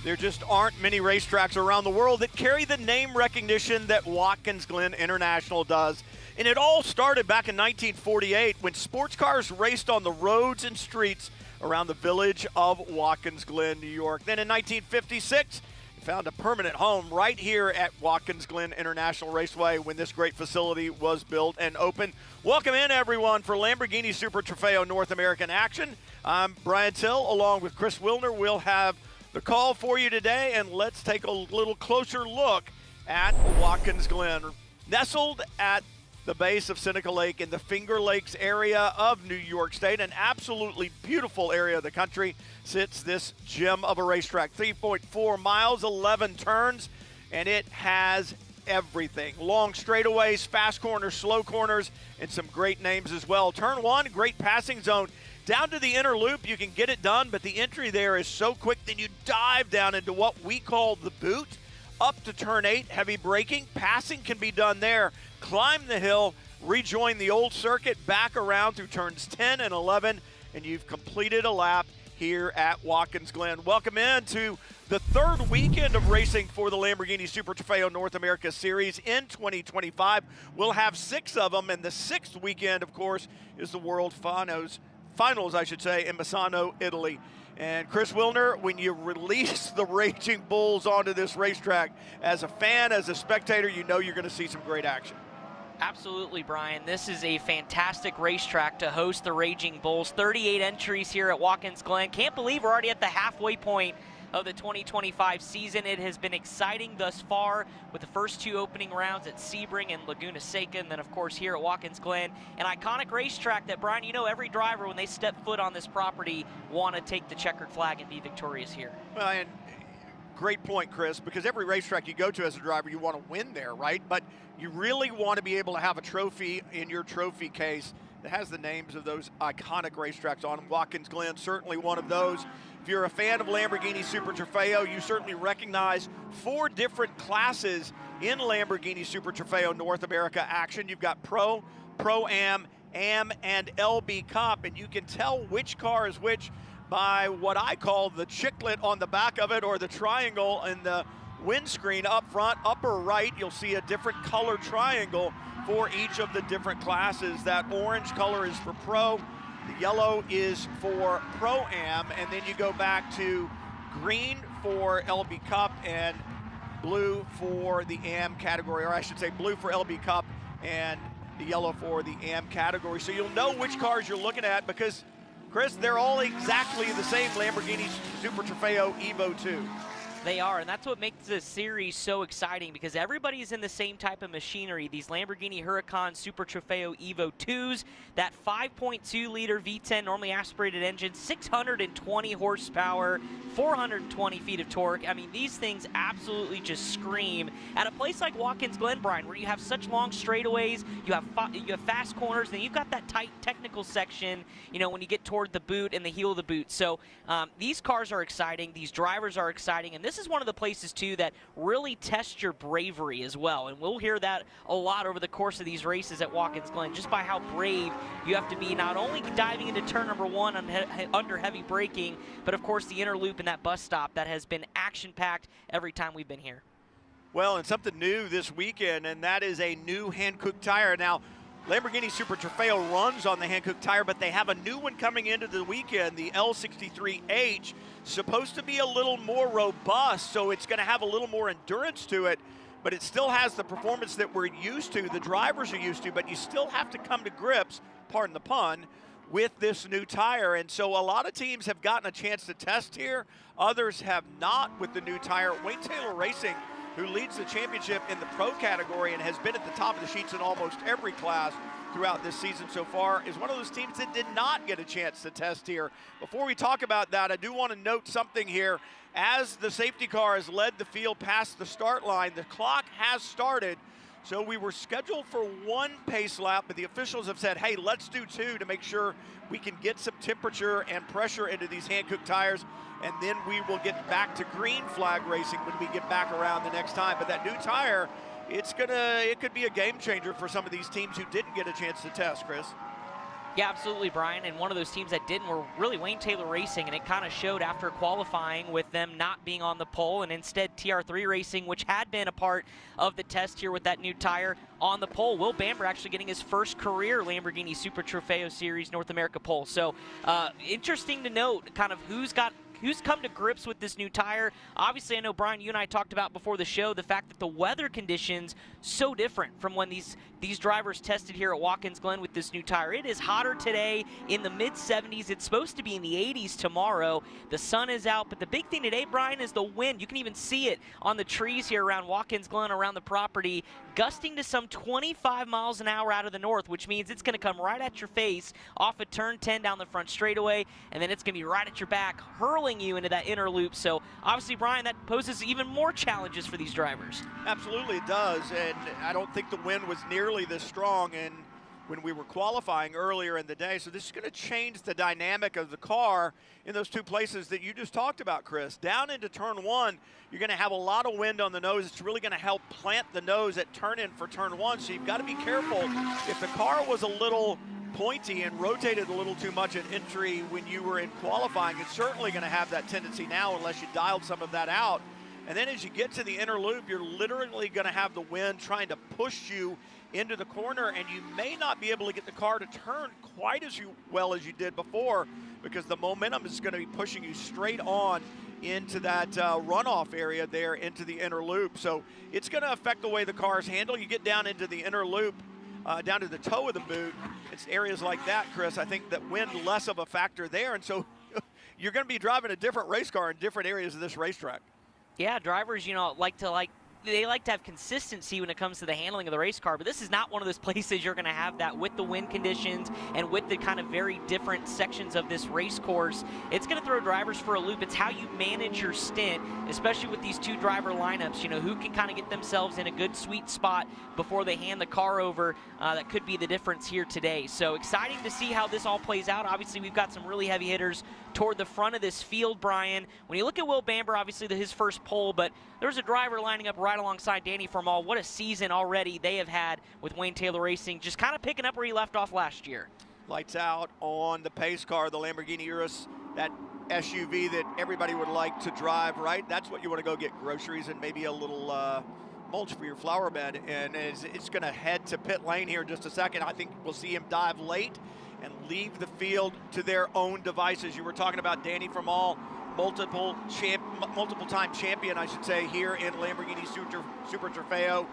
There just aren't many racetracks around the world that carry the name recognition that Watkins Glen International does. And it all started back in 1948 when sports cars raced on the roads and streets around the village of Watkins Glen, New York. Then in 1956, it found a permanent home right here at Watkins Glen International Raceway when this great facility was built and opened. Welcome in, everyone, for Lamborghini Super Trofeo North American action. I'm Brian Till, along with Chris Wilner. We'll have the call for you today, and let's take a little closer look at Watkins Glen. Nestled at the base of Seneca Lake in the Finger Lakes area of New York State, an absolutely beautiful area of the country, sits this gem of a racetrack. 3.4 miles, 11 turns, and it has everything. Long straightaways, fast corners, slow corners, and some great names as well. Turn one, great passing zone. Down to the inner loop, you can get it done, but the entry there is so quick, then you dive down into what we call the boot. Up to turn 8, heavy braking. Passing can be done there. Climb the hill, rejoin the old circuit, back around through turns 10 and 11, and you've completed a lap here at Watkins Glen. Welcome in to the third weekend of racing for the Lamborghini Super Trofeo North America Series in 2025. We'll have 6 of them, and the 6th weekend, of course, is the World Finals, I should say, in Misano, Italy. And Chris Wilner, when you release the Raging Bulls onto this racetrack, as a fan, as a spectator, you know you're going to see some great action. Absolutely, Brian. This is a fantastic racetrack to host the Raging Bulls. 38 entries here at Watkins Glen. Can't believe we're already at the halfway point of the 2025 season. It has been exciting thus far with the first 2 opening rounds at Sebring and Laguna Seca, and then of course here at Watkins Glen, an iconic racetrack that, Brian, you know, every driver when they step foot on this property want to take the checkered flag and be victorious here. Well, and great point, Chris, because every racetrack you go to as a driver, you want to win there, right? But you really want to be able to have a trophy in your trophy case that has the names of those iconic racetracks on them. Watkins Glen, certainly one of those. If you're a fan of Lamborghini Super Trofeo, you certainly recognize 4 different classes in Lamborghini Super Trofeo North America action. You've got Pro, Pro-Am, Am, and LB Cup, and you can tell which car is which by what I call the chiclet on the back of it, or the triangle in the windscreen up front. Upper right, you'll see a different color triangle for each of the different classes. That orange color is for Pro, the yellow is for Pro-Am, and then you go back to green for LB Cup and blue for the Am category, or I should say blue for LB Cup and the yellow for the Am category. So you'll know which cars you're looking at because, Chris, they're all exactly the same Lamborghini Super Trofeo Evo 2. They are, and that's what makes this series so exciting because everybody's in the same type of machinery. These Lamborghini Huracan Super Trofeo Evo 2s, that 5.2-liter V10 normally aspirated engine, 620 horsepower, 420 feet of torque. I mean, these things absolutely just scream. At a place like Watkins Glen, Brian, where you have such long straightaways, you have fast corners, and you've got that tight technical section, you know, when you get toward the boot and the heel of the boot. So these cars are exciting, these drivers are exciting, and this is one of the places, too, that really tests your bravery as well. And we'll hear that a lot over the course of these races at Watkins Glen, just by how brave you have to be, not only diving into turn number 1 under heavy braking, but, of course, the inner loop and that bus stop that has been action-packed every time we've been here. Well, and something new this weekend, and that is a new hand-cooked tire. Now, Lamborghini Super Trofeo runs on the hand-cooked tire, but they have a new one coming into the weekend, the L63H, supposed to be a little more robust, so it's going to have a little more endurance to it, but it still has the performance that we're used to, the drivers are used to, but you still have to come to grips, pardon the pun, with this new tire. And so a lot of teams have gotten a chance to test here, others have not with the new tire. Wayne Taylor Racing, who leads the championship in the pro category and has been at the top of the sheets in almost every class throughout this season so far, is one of those teams that did not get a chance to test here. Before we talk about that, I do want to note something here. As the safety car has led the field past the start line, the clock has started. So we were scheduled for 1 pace lap, but the officials have said, hey, let's do 2 to make sure we can get some temperature and pressure into these hand-cooked tires, and then we will get back to green flag racing when we get back around the next time. But that new tire, it could be a game changer for some of these teams who didn't get a chance to test, Chris. Yeah, absolutely, Brian. And one of those teams that didn't were really Wayne Taylor Racing, and it kind of showed after qualifying with them not being on the pole, and instead TR3 Racing, which had been a part of the test here with that new tire, on the pole. Will Bamber actually getting his first career Lamborghini Super Trofeo Series North America pole. So interesting to note kind of who's come to grips with this new tire. Obviously, I know, Brian, you and I talked about before the show the fact that the weather conditions so different from when these drivers tested here at Watkins Glen with this new tire. It is hotter today in the mid-70s. It's supposed to be in the 80s tomorrow. The sun is out, but the big thing today, Brian, is the wind. You can even see it on the trees here around Watkins Glen, around the property, gusting to some 25 miles an hour out of the north, which means it's going to come right at your face off of turn 10 down the front straightaway, and then it's going to be right at your back, hurling you into that inner loop. So obviously, Brian, that poses even more challenges for these drivers. Absolutely it does, and I don't think the wind was nearly this strong when we were qualifying earlier in the day. So this is going to change the dynamic of the car in those two places that you just talked about, Chris. Down into turn 1, you're going to have a lot of wind on the nose. It's really going to help plant the nose at turn-in for turn 1, so you've got to be careful. If the car was a little pointy and rotated a little too much at entry when you were in qualifying, it's certainly going to have that tendency now unless you dialed some of that out. And then as you get to the inner loop, you're literally going to have the wind trying to push you into the corner, and you may not be able to get the car to turn quite as well as you did before, because the momentum is going to be pushing you straight on into that runoff area there into the inner loop. So it's going to affect the way the cars handle. You get down into the inner loop, down to the toe of the boot. It's areas like that, Chris. I think that wind less of a factor there, and so you're going to be driving a different race car in different areas of this racetrack. Yeah, drivers, they like to have consistency when it comes to the handling of the race car, but this is not one of those places you're going to have that with the wind conditions and with the kind of very different sections of this race course. It's going to throw drivers for a loop. It's how you manage your stint, especially with these two driver lineups, who can kind of get themselves in a good sweet spot before they hand the car over. That could be the difference here today. So exciting to see how this all plays out. Obviously, we've got some really heavy hitters toward the front of this field, Brian. When you look at Will Bamber, obviously his first pole, but there's a driver lining up right alongside Danny Formal. What a season already they have had with Wayne Taylor Racing, just kind of picking up where he left off last year. Lights out on the pace car, the Lamborghini Urus, that SUV that everybody would like to drive, right? That's what you want to go get groceries and maybe a little mulch for your flower bed. And it's going to head to pit lane here in just a second. I think we'll see him dive late and leave the field to their own devices. You were talking about Danny Formal, multiple-time champion, I should say, here in Lamborghini Super Trofeo.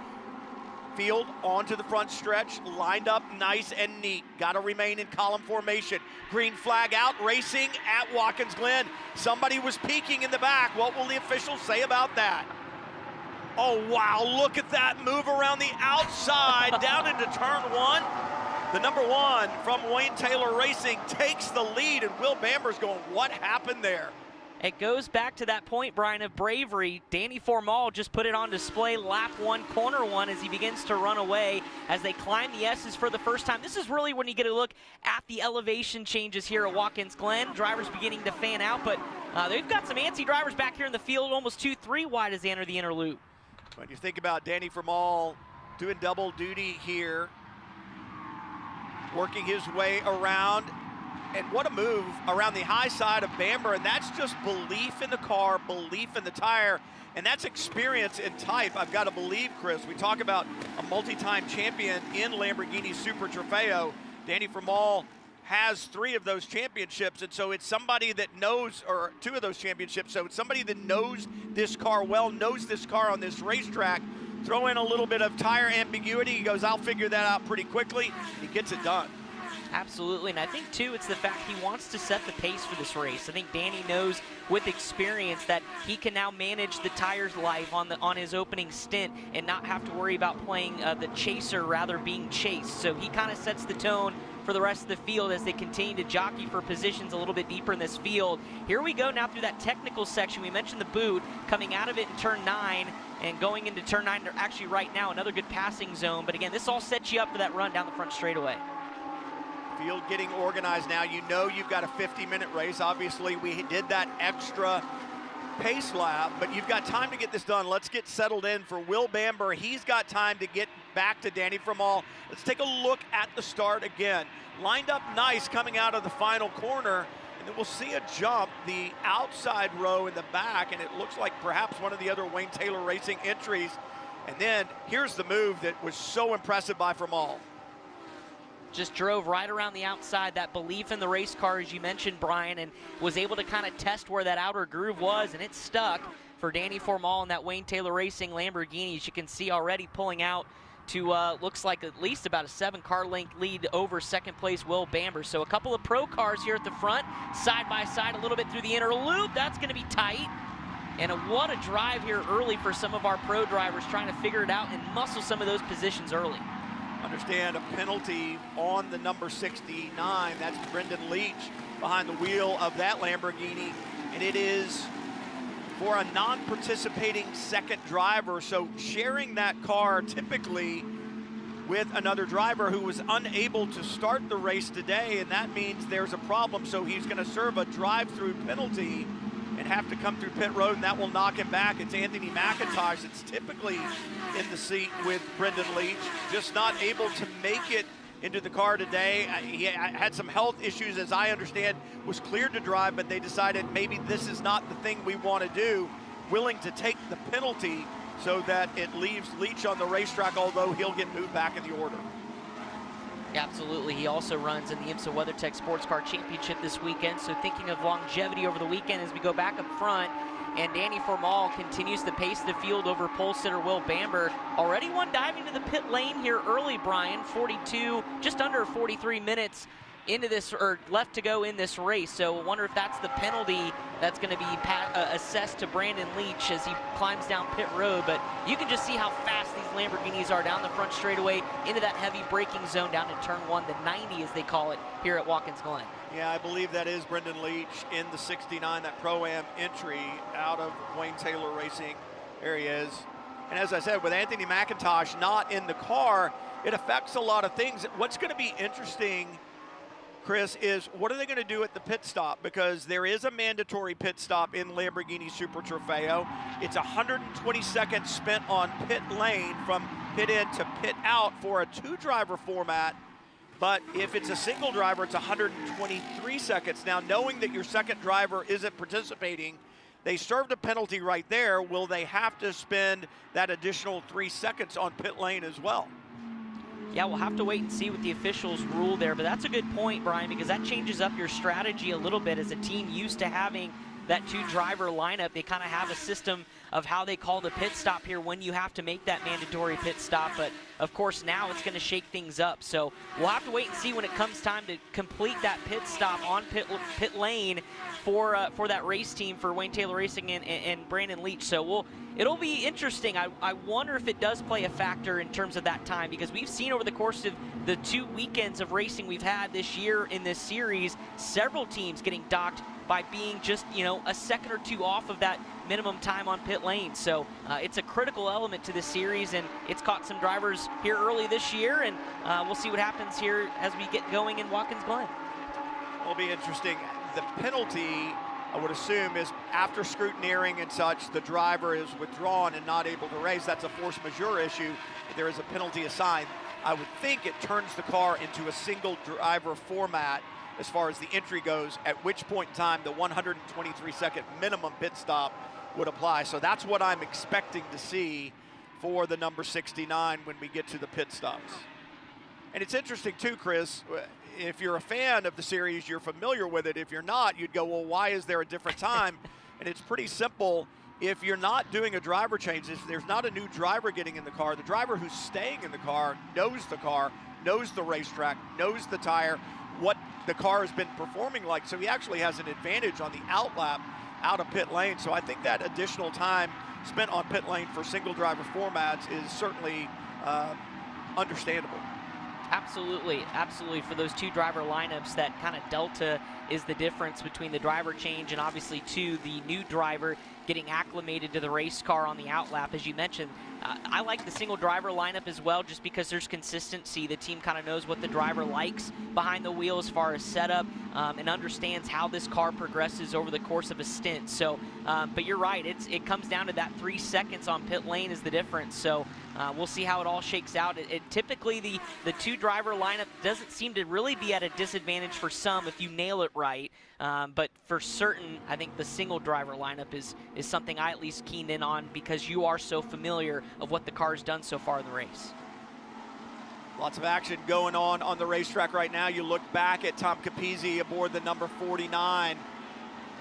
Field onto the front stretch, lined up nice and neat. Got to remain in column formation. Green flag out, racing at Watkins Glen. Somebody was peeking in the back. What will the officials say about that? Oh, wow, look at that move around the outside down into turn 1. The number 1 from Wayne Taylor Racing takes the lead, and Will Bamber's going, what happened there? It goes back to that point, Brian, of bravery. Danny Formal just put it on display lap 1, corner 1, as he begins to run away as they climb the S's for the first time. This is really when you get a look at the elevation changes here at Watkins Glen. Drivers beginning to fan out, but they've got some antsy drivers back here in the field, almost 2-3 wide as they enter the inner loop. When you think about Danny Formal doing double duty here, working his way around, and what a move around the high side of Bamber, and that's just belief in the car, belief in the tire, and that's experience in type. I've got to believe, Chris. We talk about a multi-time champion in Lamborghini Super Trofeo. Danny Formal has 3 of those championships, and so it's somebody that knows, or 2 of those championships, so it's somebody that knows this car well, knows this car on this racetrack. Throw in a little bit of tire ambiguity. He goes, I'll figure that out pretty quickly. He gets it done. Absolutely, and I think, too, it's the fact he wants to set the pace for this race. I think Danny knows with experience that he can now manage the tires life on his opening stint and not have to worry about playing the chaser, rather being chased. So he kind of sets the tone for the rest of the field as they continue to jockey for positions a little bit deeper in this field. Here we go now through that technical section. We mentioned the boot, coming out of it in turn 9 and going into turn 9, actually right now, another good passing zone. But again, this all sets you up for that run down the front straightaway. Field getting organized now. You know you've got a 50-minute race. Obviously, we did that extra pace lap, but you've got time to get this done. Let's get settled in for Will Bamber. He's got time to get back to Danny Vermael. Let's take a look at the start again. Lined up nice coming out of the final corner, and then we'll see a jump, the outside row in the back, and it looks like perhaps one of the other Wayne Taylor Racing entries. And then here's the move that was so impressive by Vermael. Just drove right around the outside, that belief in the race car, as you mentioned, Brian, and was able to kind of test where that outer groove was, and it stuck for Danny Vermael in that Wayne Taylor Racing Lamborghini. As you can see already pulling out to looks like at least about a 7-car length lead over second place Will Bamber. So a couple of pro cars here at the front, side by side a little bit through the inner loop. That's going to be tight. And what a drive here early for some of our pro drivers trying to figure it out and muscle some of those positions early. Understand a penalty on the number 69. That's Brendan Leach behind the wheel of that Lamborghini, and it is for a non-participating second driver. So sharing that car typically with another driver who was unable to start the race today, and that means there's a problem. So he's going to serve a drive-through penalty and have to come through pit road, and that will knock him back. It's Anthony McIntosh that's typically in the seat with Brendan Leach, just not able to make it into the car today. He had some health issues, as I understand, was cleared to drive, but they decided maybe this is not the thing we want to do, willing to take the penalty so that it leaves Leach on the racetrack, although he'll get moved back in the order. Absolutely. He also runs in the IMSA WeatherTech Sports Car Championship this weekend, so thinking of longevity over the weekend as we go back up front, and Danny Vermael continues to pace the field over pole sitter Will Bamber. Already one diving to the pit lane here early, Brian. 42, just under 43 minutes into this, or left to go in this race. So I wonder if that's the penalty that's going to be assessed to Brandon Leach as he climbs down pit road. But you can just see how fast these Lamborghinis are down the front straightaway into that heavy braking zone down in turn 1, the 90 as they call it here at Watkins Glen. Yeah, I believe that is Brendan Leach in the 69, that Pro-Am entry out of Wayne Taylor Racing areas. And as I said, with Anthony McIntosh not in the car, it affects a lot of things. What's going to be interesting, Chris, is what are they going to do at the pit stop? Because there is a mandatory pit stop in Lamborghini Super Trofeo. It's 120 seconds spent on pit lane from pit in to pit out for a 2-driver format. But if it's a single driver, it's 123 seconds. Now, knowing that your second driver isn't participating, they served a penalty right there. Will they have to spend that additional 3 seconds on pit lane as well? Yeah, we'll have to wait and see what the officials rule there, but that's a good point, Brian, because that changes up your strategy a little bit. As a team used to having that 2-driver lineup, they kind of have a system of how they call the pit stop here when you have to make that mandatory pit stop. But of course now it's going to shake things up, so we'll have to wait and see when it comes time to complete that pit stop on pit lane for that race team for Wayne Taylor Racing and Brandon Leach. So it'll be interesting. I wonder if it does play a factor in terms of that time, because we've seen over the course of the 2 weekends of racing we've had this year in this series, several teams getting docked by being just, a second or two off of that minimum time on pit lane. So it's a critical element to this series, and it's caught some drivers here early this year, and we'll see what happens here as we get going in Watkins Glen. It'll be interesting. The penalty, I would assume, is after scrutineering and such, the driver is withdrawn and not able to race. That's a force majeure issue. There is a penalty assigned. I would think it turns the car into a single driver format as far as the entry goes, at which point in time the 123-second minimum pit stop would apply. So that's what I'm expecting to see for the number 69 when we get to the pit stops. And it's interesting too, Chris, if you're a fan of the series, you're familiar with it. If you're not, you'd go, well, why is there a different time? And it's pretty simple. If you're not doing a driver change, if there's not a new driver getting in the car, the driver who's staying in the car, knows the racetrack, knows the tire, what the car has been performing like. So he actually has an advantage on the outlap out of pit lane. So I think that additional time spent on pit lane for single driver formats is certainly understandable. Absolutely, absolutely. For those 2-driver lineups, that kind of delta is the difference between the driver change and obviously the new driver getting acclimated to the race car on the outlap. As you mentioned, I like the single driver lineup as well, just because there's consistency. The team kind of knows what the driver likes behind the wheel as far as setup, and understands how this car progresses over the course of a stint. So, but you're right, it comes down to that 3 seconds on pit lane is the difference. So we'll see how it all shakes out. Typically the two driver lineup doesn't seem to really be at a disadvantage for some if you nail it right. But for certain, I think the single driver lineup is something I at least keyed in on, because you are so familiar of what the car's done so far in the race. Lots of action going on the racetrack right now. You look back at Tom Capizzi aboard the number 49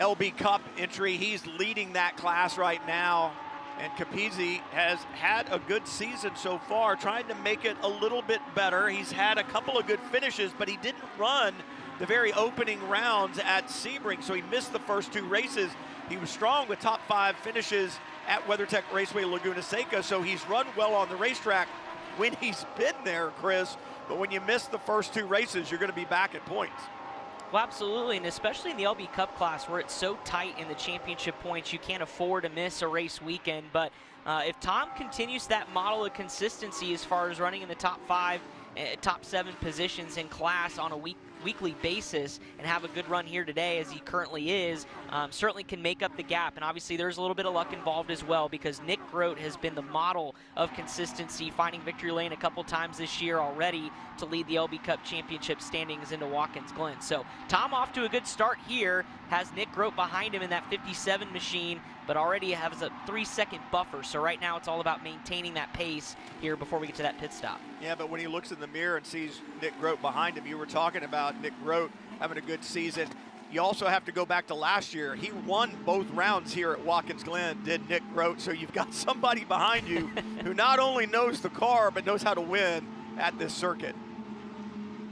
LB Cup entry. He's leading that class right now. And Capizzi has had a good season so far, trying to make it a little bit better. He's had a couple of good finishes, but he didn't run the very opening rounds at Sebring, so he missed the first 2 races. He was strong with top 5 finishes at WeatherTech Raceway Laguna Seca, so he's run well on the racetrack when he's been there, Chris. But when you miss the first 2 races, you're going to be back at points. Well, absolutely, and especially in the LB Cup class where it's so tight in the championship points, you can't afford to miss a race weekend. But if Tom continues that model of consistency as far as running in the top 5, top 7 positions in class on a weekly basis, and have a good run here today as he currently is, certainly can make up the gap. And obviously there's a little bit of luck involved as well, because Nick Grote has been the model of consistency, finding victory lane a couple times this year already to lead the LB Cup championship standings into Watkins Glen. So Tom off to a good start here, has Nick Grote behind him in that 57 machine, but already has a 3-second buffer. So right now it's all about maintaining that pace here before we get to that pit stop. Yeah, but when he looks in the mirror and sees Nick Grote behind him, you were talking about Nick Grote having a good season. You also have to go back to last year. He won both rounds here at Watkins Glen, did Nick Grote. So you've got somebody behind you who not only knows the car, but knows how to win at this circuit.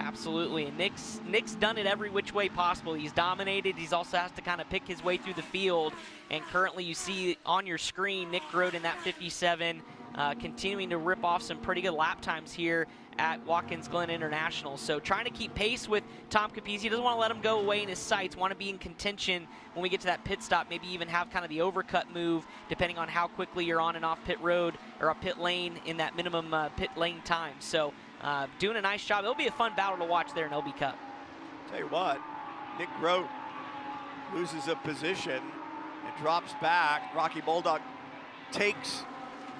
Absolutely, and Nick's done it every which way possible. He's dominated. He's also has to kind of pick his way through the field. And currently you see on your screen Nick Grote in that 57, continuing to rip off some pretty good lap times here at Watkins Glen International. So trying to keep pace with Tom Capizzi. Doesn't want to let him go away in his sights. Want to be in contention when we get to that pit stop. Maybe even have kind of the overcut move, depending on how quickly you're on and off pit road or a pit lane in that minimum pit lane time. So doing a nice job. It'll be a fun battle to watch there in LB Cup. Tell you what, Nick Grote loses a position and drops back. Rocky Bulldog takes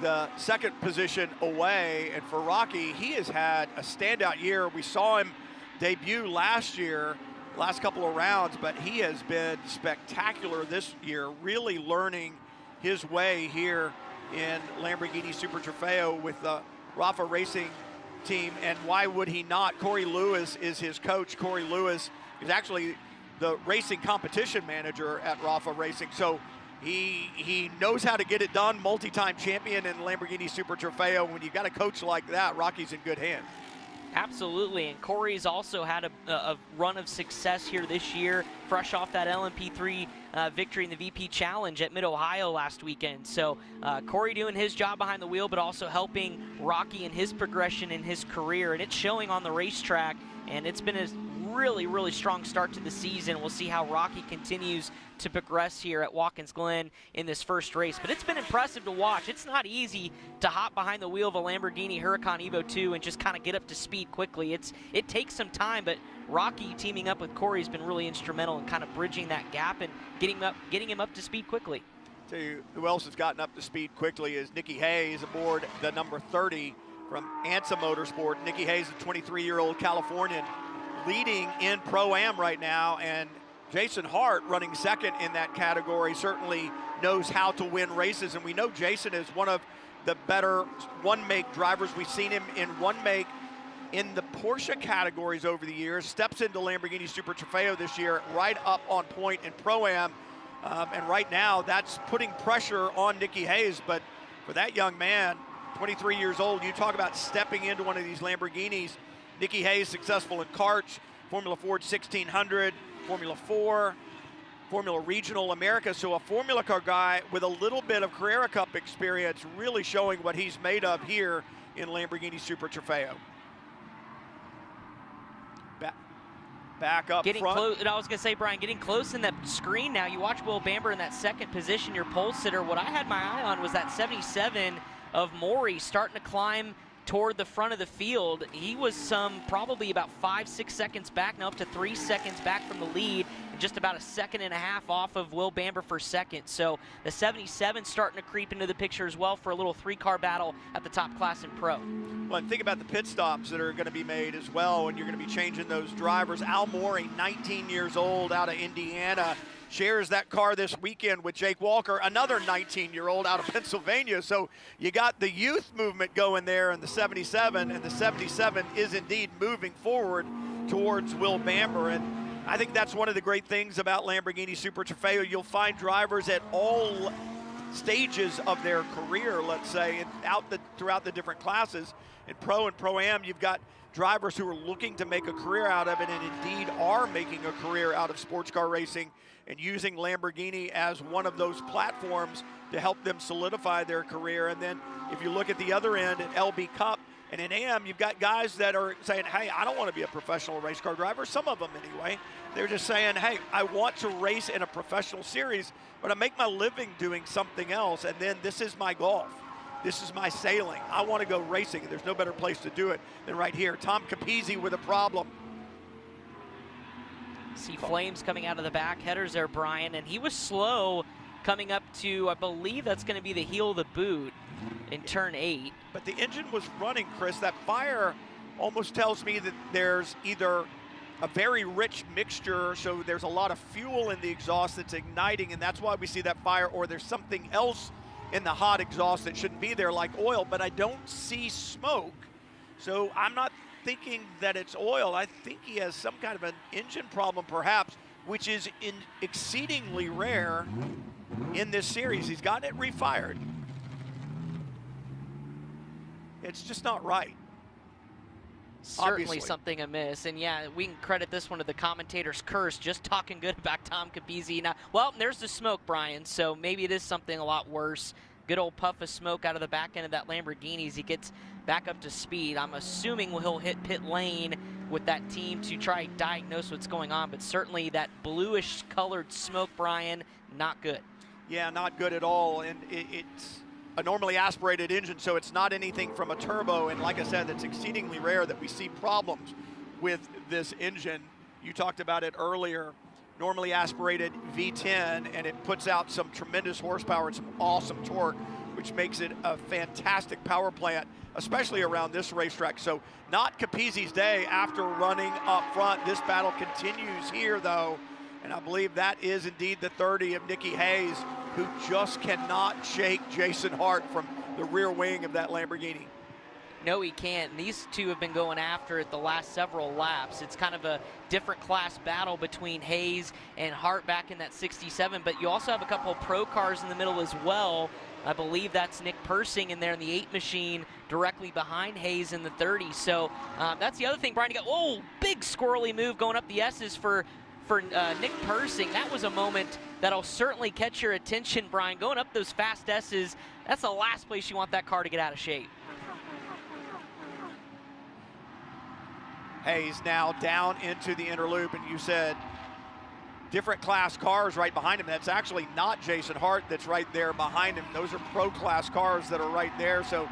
the second position away, and for Rocky, he has had a standout year. We saw him debut last year, last couple of rounds, but he has been spectacular this year, really learning his way here in Lamborghini Super Trofeo with the Rafa Racing team. And why would he not? Corey Lewis is his coach. Corey Lewis is actually the racing competition manager at Rafa Racing, so he knows how to get it done. Multi-time champion in Lamborghini Super Trofeo. When you got a coach like that, Rocky's in good hands. Absolutely, and Corey's also had a run of success here this year, fresh off that LMP3 victory in the VP Challenge at Mid-Ohio last weekend. So Corey doing his job behind the wheel, but also helping Rocky in his progression in his career, and it's showing on the racetrack, and it's been a really, really strong start to the season. We'll see how Rocky continues to progress here at Watkins Glen in this first race, but it's been impressive to watch. It's not easy to hop behind the wheel of a Lamborghini Huracan Evo 2 and just kind of get up to speed quickly. It takes some time, but Rocky teaming up with Corey has been really instrumental in kind of bridging that gap and getting him up to speed quickly. Tell you who else has gotten up to speed quickly is Nikki Hayes aboard the number 30 from ANSA Motorsport. Nikki Hayes, a 23-year-old Californian, leading in Pro-Am right now, and Jason Hart running second in that category certainly knows how to win races, and we know Jason is one of the better one-make drivers. We've seen him in one-make in the Porsche categories over the years, steps into Lamborghini Super Trofeo this year, right up on point in Pro-Am, and right now that's putting pressure on Nikki Hayes. But for that young man, 23 years old, you talk about stepping into one of these Lamborghinis. Nikki Hayes successful in karts, Formula Ford 1600, Formula 4, Formula Regional America. So a Formula Car guy with a little bit of Carrera Cup experience, really showing what he's made of here in Lamborghini Super Trofeo. Back up getting front. Close, and I was going to say, Brian, getting close in that screen now. You watch Will Bamber in that second position, your pole sitter. What I had my eye on was that 77 of Maury starting to climb toward the front of the field. He was probably about 5-6 seconds back, now up to 3 seconds back from the lead, and just about a second and a half off of Will Bamber for second. So the 77 starting to creep into the picture as well for a little 3-car battle at the top class in pro. Well, and think about the pit stops that are going to be made as well, and you're going to be changing those drivers. Al Maury, 19 years old, out of Indiana, shares that car this weekend with Jake Walker, another 19-year-old out of Pennsylvania. So you got the youth movement going there in the 77, and the 77 is indeed moving forward towards Will Bamber. And I think that's one of the great things about Lamborghini Super Trofeo. You'll find drivers at all stages of their career, let's say, and throughout the different classes. In Pro and Pro-Am, you've got drivers who are looking to make a career out of it, and indeed are making a career out of sports car racing, and using Lamborghini as one of those platforms to help them solidify their career. And then if you look at the other end at LB Cup and in AM, you've got guys that are saying, hey, I don't want to be a professional race car driver, some of them anyway. They're just saying, hey, I want to race in a professional series, but I make my living doing something else, and then this is my golf. This is my sailing. I want to go racing, and there's no better place to do it than right here. Tom Capizzi with a problem. See flames coming out of the back. Headers there, Brian, and he was slow coming up to, I believe that's going to be the heel of the boot in turn 8. But the engine was running, Chris. That fire almost tells me that there's either a very rich mixture, so there's a lot of fuel in the exhaust that's igniting, and that's why we see that fire, or there's something else in the hot exhaust that shouldn't be there, like oil, but I don't see smoke. So I'm not thinking that it's oil. I think he has some kind of an engine problem perhaps, which is exceedingly rare in this series. He's gotten it refired. It's just not right. Certainly Obviously. something amiss. And yeah, we can credit this one to the commentator's curse, just talking good about Tom Capizzi. Now, well, there's the smoke, Brian, so maybe it is something a lot worse. Good old puff of smoke out of the back end of that Lamborghini as he gets back up to speed. I'm assuming he'll hit pit lane with that team to try to diagnose what's going on, but certainly that bluish colored smoke, Brian, not good. Yeah, not good at all, and it's a normally aspirated engine, so it's not anything from a turbo, and like I said, it's exceedingly rare that we see problems with this engine. You talked about it earlier, normally aspirated V10, and it puts out some tremendous horsepower and some awesome torque, which makes it a fantastic power plant, especially around this racetrack. So not Capizzi's day after running up front. This battle continues here, though, and I believe that is indeed the 30 of Nicky Hayes, who just cannot shake Jason Hart from the rear wing of that Lamborghini. No, he can't. And these two have been going after it the last several laps. It's kind of a different class battle between Hayes and Hart back in that 67, but you also have a couple of pro cars in the middle as well. I believe that's Nick Persing in there in the 8 machine directly behind Hayes in the 30. So that's the other thing, Brian. You got, oh, big squirrely move going up the S's for Nick Persing. That was a moment that'll certainly catch your attention, Brian. Going up those fast S's, that's the last place you want that car to get out of shape. Hayes now down into the inner loop, and you said different class cars right behind him. That's actually not Jason Hart that's right there behind him. Those are pro class cars that are right there. So it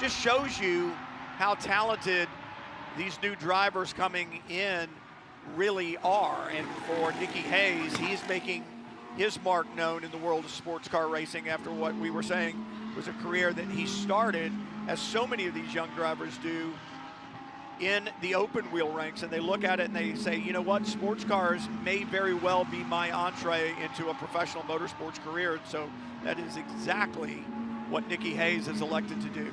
just shows you how talented these new drivers coming in really are. And for Nicky Hayes, he's making his mark known in the world of sports car racing after what we were saying was a career that he started, as so many of these young drivers do, in the open wheel ranks, and they look at it and they say, you know what, sports cars may very well be my entree into a professional motorsports career. So that is exactly what Nicky Hayes has elected to do.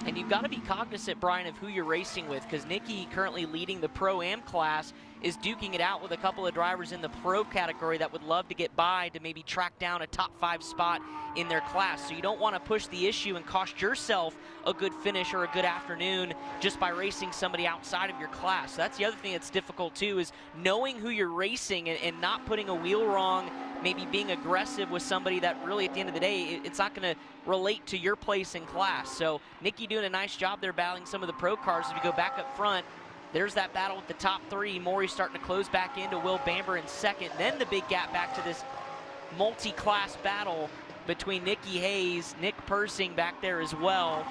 And you've got to be cognizant, Brian, of who you're racing with, because Nicky, currently leading the Pro-Am class, is duking it out with a couple of drivers in the Pro category that would love to get by to maybe track down a top 5 spot in their class. So you don't want to push the issue and cost yourself a good finish or a good afternoon just by racing somebody outside of your class. So that's the other thing that's difficult too, is knowing who you're racing and not putting a wheel wrong, maybe being aggressive with somebody that really at the end of the day, it's not going to relate to your place in class. So Nicky doing a nice job there battling some of the pro cars. If you go back up front, there's that battle with the top 3. Maury starting to close back into Will Bamber in second. Then the big gap back to this multi-class battle between Nicky Hayes, Nick Persing back there as well.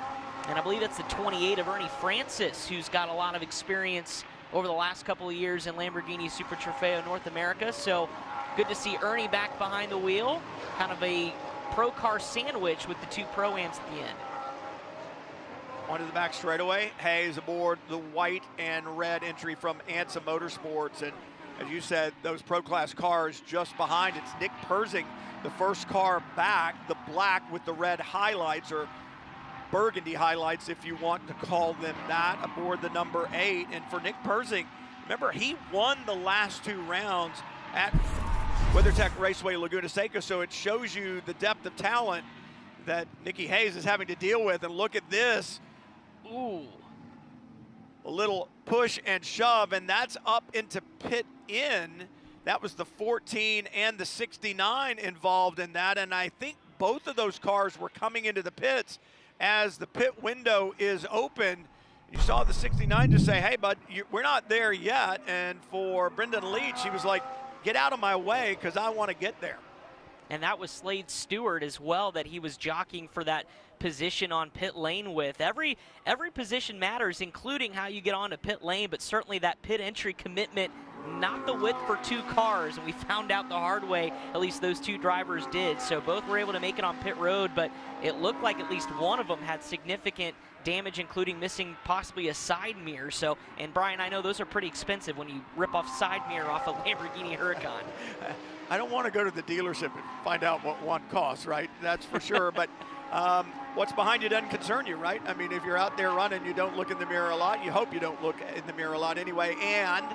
And I believe that's the 28 of Ernie Francis, who's got a lot of experience over the last couple of years in Lamborghini Super Trofeo North America. So good to see Ernie back behind the wheel. Kind of a pro car sandwich with the two Pro-Ams at the end. Onto the back straightaway. Hayes aboard the white and red entry from ANSA Motorsports. And as you said, those pro class cars just behind. It's Nick Persing, the first car back, the black with the red highlights, or burgundy highlights if you want to call them that, aboard the number 8. And for Nick Persing, remember, he won the last 2 rounds at WeatherTech Raceway Laguna Seca, so it shows you the depth of talent that Nicky Hayes is having to deal with. And look at this. Ooh, a little push and shove, and that's up into pit in. That was the 14 and the 69 involved in that, and I think both of those cars were coming into the pits as the pit window is open. You saw the 69 just say, hey, bud, we're not there yet. And for Brendan Leach, he was like, get out of my way because I want to get there. And that was Slade Stewart as well, that he was jockeying for that position on pit lane with. Every position matters, including how you get onto pit lane, but certainly that pit entry commitment, not the width for 2 cars, and we found out the hard way, at least those 2 drivers did. So both were able to make it on pit road, but it looked like at least one of them had significant damage, including missing possibly a side mirror. So, and Brian, I know those are pretty expensive when you rip off side mirror off a Lamborghini Huracan. I don't want to go to the dealership and find out what one costs, right? That's for sure. But what's behind you doesn't concern you, right? I mean, if you're out there running, you don't look in the mirror a lot. You hope you don't look in the mirror a lot anyway. And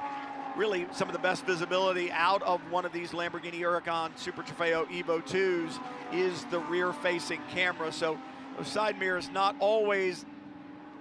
really, some of the best visibility out of one of these Lamborghini Huracan Super Trofeo Evo 2s is the rear-facing camera. So those side mirrors not always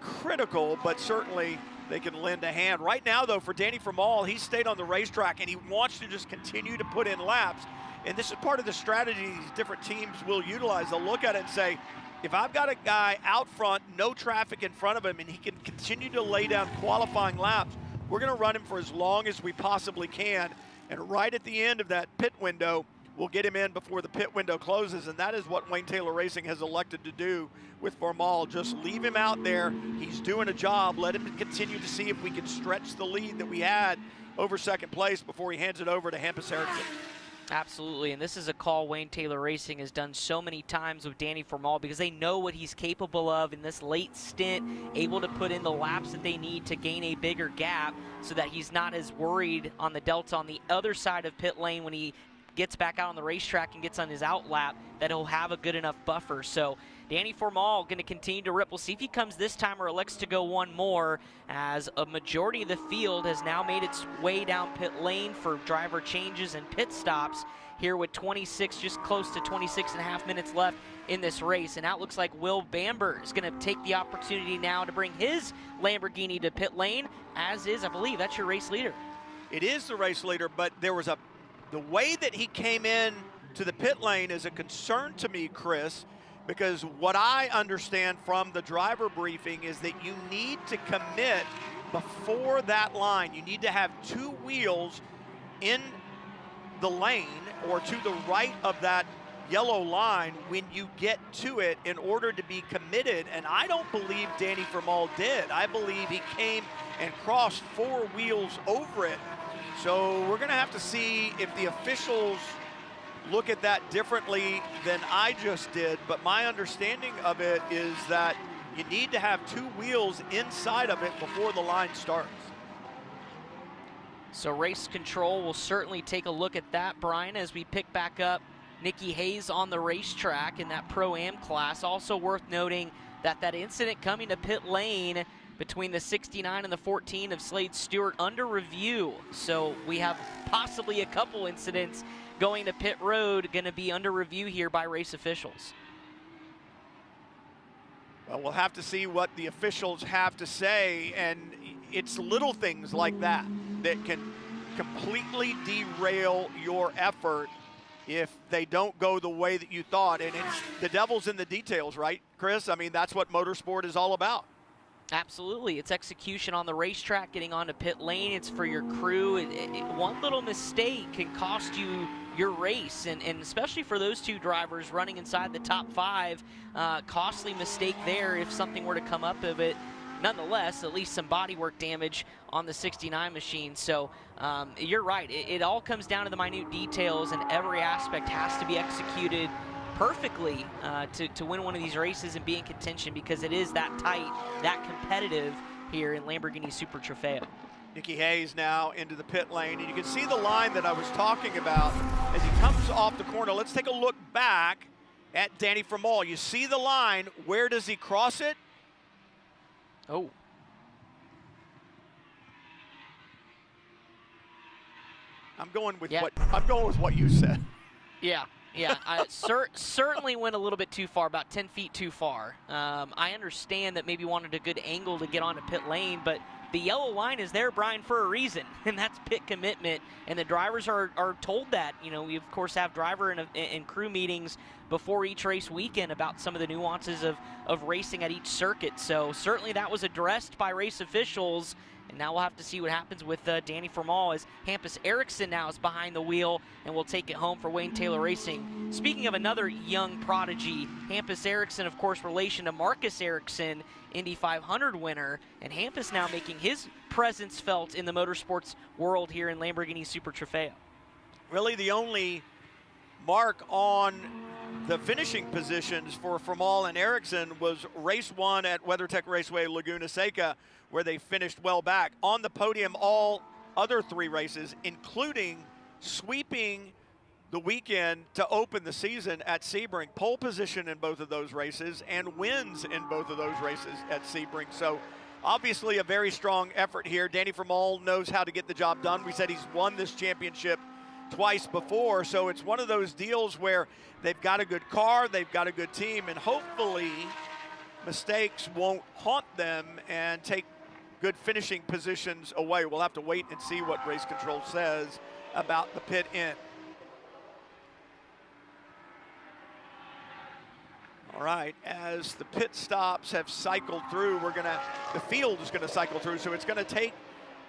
critical, but certainly they can lend a hand. Right now, though, for Danny Formal, he's stayed on the racetrack, and he wants to just continue to put in laps. And this is part of the strategy these different teams will utilize. They'll look at it and say, if I've got a guy out front, no traffic in front of him, and he can continue to lay down qualifying laps, we're going to run him for as long as we possibly can. And right at the end of that pit window, we'll get him in before the pit window closes, and that is what Wayne Taylor Racing has elected to do with Formal. Just leave him out there. He's doing a job. Let him continue to see if we can stretch the lead that we had over second place before he hands it over to Hampus Erickson. Absolutely, and this is a call Wayne Taylor Racing has done so many times with Danny Formal, because they know what he's capable of in this late stint, able to put in the laps that they need to gain a bigger gap so that he's not as worried on the delta on the other side of pit lane when he gets back out on the racetrack and gets on his out lap, that he'll have a good enough buffer. So Danny Formal going to continue to rip. We'll see if he comes this time or elects to go one more, as a majority of the field has now made its way down pit lane for driver changes and pit stops here with 26, just close to 26 and a half minutes left in this race. And now it looks like Will Bamber is going to take the opportunity now to bring his Lamborghini to pit lane, as is, I believe, that's your race leader. It is the race leader, but there was the way that he came in to the pit lane is a concern to me, Chris, because what I understand from the driver briefing is that you need to commit before that line. You need to have 2 wheels in the lane or to the right of that yellow line when you get to it in order to be committed. And I don't believe Danny Formal did. I believe he came and crossed 4 wheels over it. So we're going to have to see if the officials look at that differently than I just did. But my understanding of it is that you need to have 2 wheels inside of it before the line starts. So race control will certainly take a look at that, Brian, as we pick back up Nicky Hayes on the racetrack in that Pro-Am class. Also worth noting that that incident coming to pit lane between the 69 and the 14 of Slade Stewart under review. So we have possibly a couple incidents going to pit road going to be under review here by race officials. Well, we'll have to see what the officials have to say, and it's little things like that that can completely derail your effort if they don't go the way that you thought. And it's the devil's in the details, right, Chris? I mean, that's what motorsport is all about. Absolutely. It's execution on the racetrack, getting onto pit lane. It's for your crew. One little mistake can cost you your race, and especially for those two drivers running inside the top 5, costly mistake there if something were to come up of it. Nonetheless, at least some bodywork damage on the 69 machine. So you're right. It all comes down to the minute details, and every aspect has to be executed perfectly to win one of these races and be in contention, because it is that tight, that competitive here in Lamborghini Super Trofeo. Nicky Hayes now into the pit lane, and you can see the line that I was talking about as he comes off the corner. Let's take a look back at Danny Formal. You see the line. Where does he cross it? Oh. I'm going with what you said. Yeah. Yeah, certainly went a little bit too far, about 10 feet too far. I understand that maybe wanted a good angle to get onto pit lane, but the yellow line is there, Brian, for a reason, and that's pit commitment, and the drivers are told that. You know, we, of course, have driver and crew meetings before each race weekend about some of the nuances of racing at each circuit, so certainly that was addressed by race officials. And now we'll have to see what happens with Danny Formal, as Hampus Eriksson now is behind the wheel and will take it home for Wayne Taylor Racing. Speaking of another young prodigy, Hampus Eriksson, of course, relation to Marcus Ericsson, Indy 500 winner, and Hampus now making his presence felt in the motorsports world here in Lamborghini Super Trofeo. Really the only mark on the finishing positions for Formal and Eriksson was race 1 at WeatherTech Raceway Laguna Seca, where they finished well back. On the podium all other 3 races, including sweeping the weekend to open the season at Sebring. Pole position in both of those races and wins in both of those races at Sebring. So obviously a very strong effort here. Danny Formal knows how to get the job done. We said he's won this championship twice before, so it's one of those deals where they've got a good car, they've got a good team, and hopefully mistakes won't haunt them and take good finishing positions away. We'll have to wait and see what race control says about the pit in. All right, as the pit stops have cycled through, the field is gonna cycle through, so it's gonna take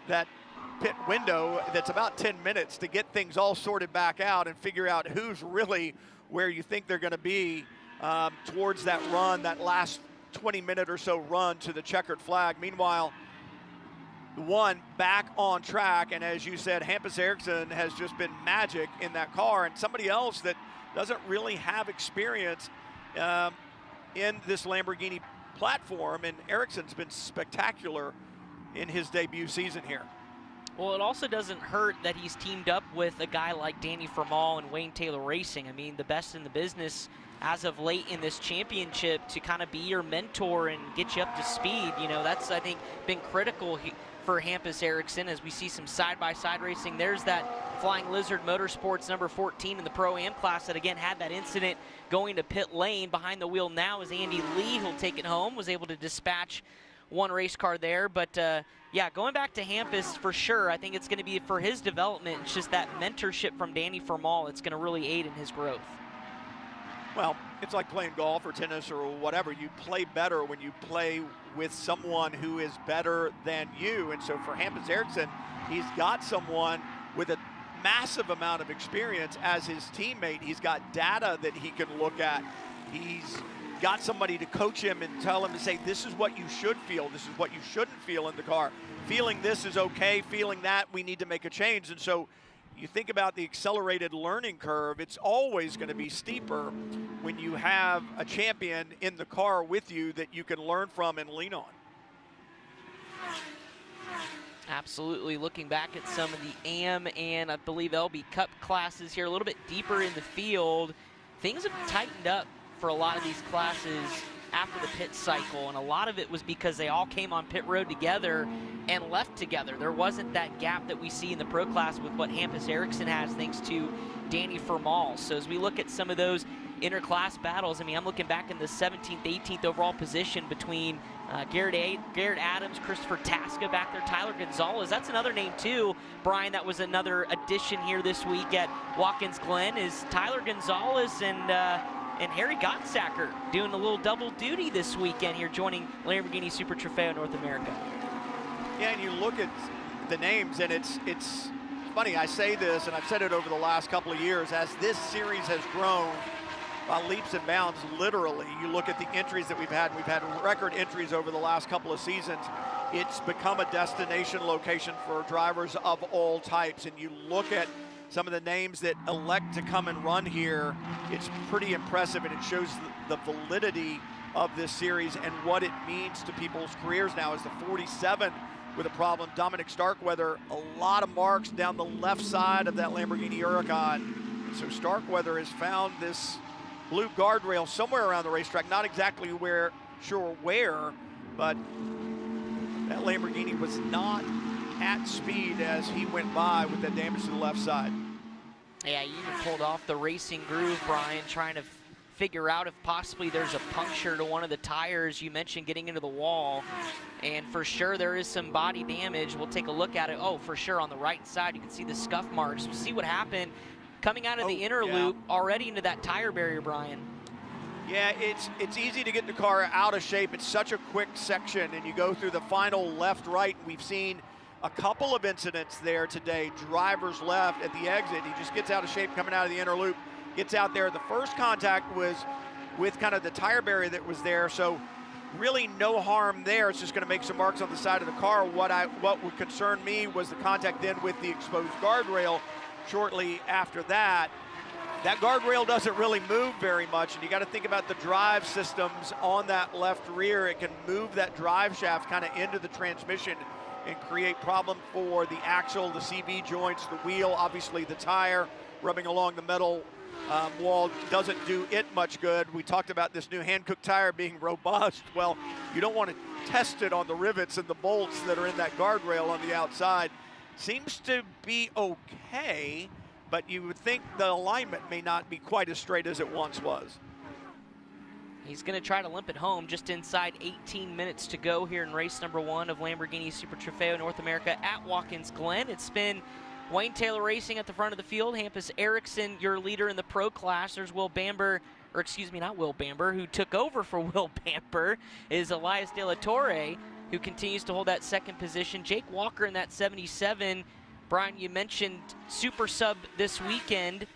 that pit window that's about 10 minutes to get things all sorted back out and figure out who's really where you think they're gonna be towards that run, that last 20-minute or so run to the checkered flag. Meanwhile, the one back on track, and as you said, Hampus Eriksson has just been magic in that car, and somebody else that doesn't really have experience in this Lamborghini platform, and Eriksson's been spectacular in his debut season here. Well, it also doesn't hurt that he's teamed up with a guy like Danny Formal and Wayne Taylor Racing. I mean, the best in the business as of late in this championship to kind of be your mentor and get you up to speed. You know, that's, I think, been critical for Hampus Eriksson as we see some side-by-side racing. There's that Flying Lizard Motorsports number 14 in the Pro-Am class that, again, had that incident going to pit lane. Behind the wheel now is Andy Lee, who'll take it home, was able to dispatch one race car there. But, yeah, going back to Hampus for sure, I think it's going to be for his development. It's just that mentorship from Danny Formal. It's going to really aid in his growth. Well, it's like playing golf or tennis or whatever. You play better when you play with someone who is better than you. And so for Hampus Eriksson, he's got someone with a massive amount of experience as his teammate. He's got data that he can look at. He's got somebody to coach him and tell him to say, this is what you should feel, this is what you shouldn't feel in the car. Feeling this is okay, feeling that, we need to make a change. And so you think about the accelerated learning curve, it's always going to be steeper when you have a champion in the car with you that you can learn from and lean on. Absolutely. Looking back at some of the AM and I believe LB Cup classes here, a little bit deeper in the field, things have tightened up for a lot of these classes after the pit cycle, and a lot of it was because they all came on pit road together and left together. There wasn't that gap that we see in the pro class with what Hampus Eriksson has thanks to Danny Formal. So as we look at some of those interclass battles, I mean, I'm looking back in the 17th, 18th overall position between Garrett Adams, Christopher Tasca back there, Tyler Gonzalez. That's another name too, Brian. That was another addition here this week at Watkins Glen is Tyler Gonzalez, and And Harry Gottsacker doing a little double duty this weekend here, joining Lamborghini Super Trofeo North America. Yeah, and you look at the names, and it's funny, I say this, and I've said it over the last couple of years, as this series has grown by leaps and bounds, literally. You look at the entries that we've had record entries over the last couple of seasons. It's become a destination location for drivers of all types, and you look at some of the names that elect to come and run here, it's pretty impressive, and it shows the validity of this series and what it means to people's careers now. As the 47 with a problem, Dominic Starkweather, a lot of marks down the left side of that Lamborghini Huracan. So Starkweather has found this blue guardrail somewhere around the racetrack, not exactly sure where, but that Lamborghini was not at speed as he went by with that damage to the left side. Yeah, you even pulled off the racing groove, Brian, trying to figure out if possibly there's a puncture to one of the tires. You mentioned getting into the wall, and for sure there is some body damage. We'll take a look at it. Oh, for sure on the right side, you can see the scuff marks. We'll see what happened coming out of the inner loop already into that tire barrier, Brian. Yeah, it's easy to get the car out of shape. It's such a quick section, and you go through the final left-right. We've seen a couple of incidents there today. Drivers left at the exit. He just gets out of shape coming out of the inner loop, gets out there. The first contact was with kind of the tire barrier that was there, so really no harm there. It's just going to make some marks on the side of the car. What would concern me was the contact then with the exposed guardrail shortly after that. That guardrail doesn't really move very much, and you got to think about the drive systems on that left rear. It can move that drive shaft kind of into the transmission and create problem for the axle, the CV joints, the wheel, obviously the tire rubbing along the metal wall doesn't do it much good. We talked about this new hand-cooked tire being robust. Well, you don't want to test it on the rivets and the bolts that are in that guardrail on the outside. Seems to be okay, but you would think the alignment may not be quite as straight as it once was. He's going to try to limp it home just inside 18 minutes to go here in race number 1 of Lamborghini Super Trofeo North America at Watkins Glen. It's been Wayne Taylor Racing at the front of the field. Hampus Eriksson, your leader in the pro class. There's Will Bamber, or excuse me, not Will Bamber, who took over for Will Bamber, is Elias De La Torre, who continues to hold that second position. Jake Walker in that 77. Brian, you mentioned super sub this weekend.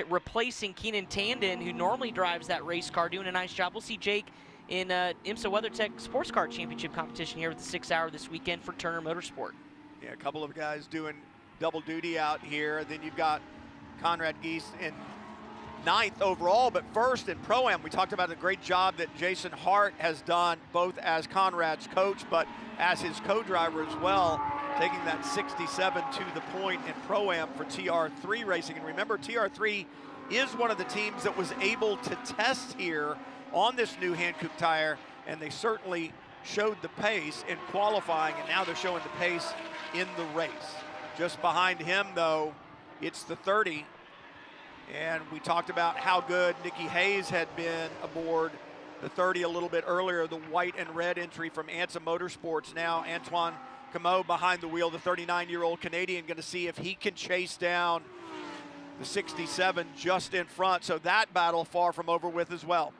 Replacing Keenan Tandon, who normally drives that race car, doing a nice job. We'll see Jake in IMSA WeatherTech Sports Car Championship competition here with the 6 hour this weekend for Turner Motorsport. Yeah, a couple of guys doing double duty out here. Then you've got Conrad Geese in 9th overall, but first in Pro-Am. We talked about the great job that Jason Hart has done, both as Conrad's coach, but as his co-driver as well, taking that 67 to the point in Pro-Am for TR3 Racing. And remember, TR3 is one of the teams that was able to test here on this new hand-cooked tire, and they certainly showed the pace in qualifying, and now they're showing the pace in the race. Just behind him, though, it's the 30, and we talked about how good Nikki Hayes had been aboard the 30 a little bit earlier, the white and red entry from ANSA Motorsports. Now Antoine Camo behind the wheel, the 39-year-old Canadian, going to see if he can chase down the 67 just in front. So that battle far from over with as well.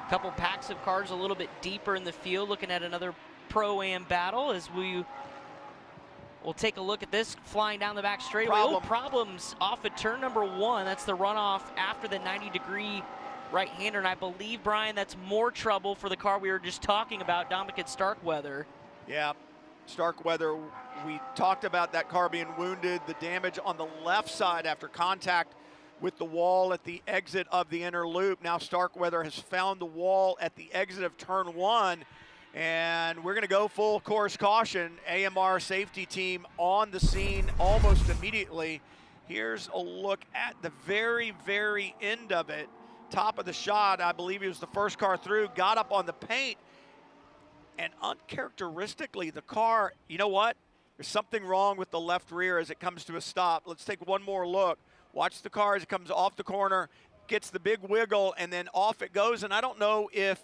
Couple packs of cars a little bit deeper in the field, looking at another Pro-Am battle as we'll take a look at this flying down the back straightaway. Problems off of turn number 1. That's the runoff after the 90-degree right-hander, and I believe, Brian, that's more trouble for the car we were just talking about, Dominic Starkweather. Yeah, Starkweather, we talked about that car being wounded, the damage on the left side after contact with the wall at the exit of the inner loop. Now Starkweather has found the wall at the exit of turn 1, and we're going to go full course caution. AMR safety team on the scene almost immediately. Here's a look at the very, very end of it. Top of the shot, I believe he was the first car through, got up on the paint, and uncharacteristically, the car, you know what? There's something wrong with the left rear as it comes to a stop. Let's take one more look. Watch the car as it comes off the corner, gets the big wiggle, and then off it goes. And I don't know if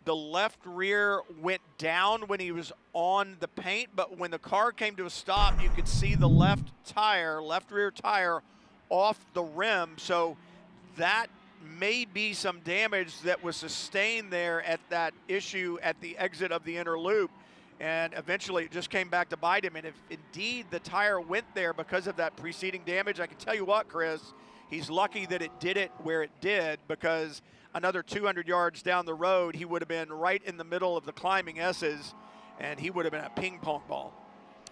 the left rear went down when he was on the paint, but when the car came to a stop, you could see the left rear tire off the rim, so that may be some damage that was sustained there at that issue at the exit of the inner loop, and eventually it just came back to bite him. And if indeed the tire went there because of that preceding damage, I can tell you what, Chris, he's lucky that it did it where it did, because another 200 yards down the road, he would have been right in the middle of the climbing S's, and he would have been a ping pong ball.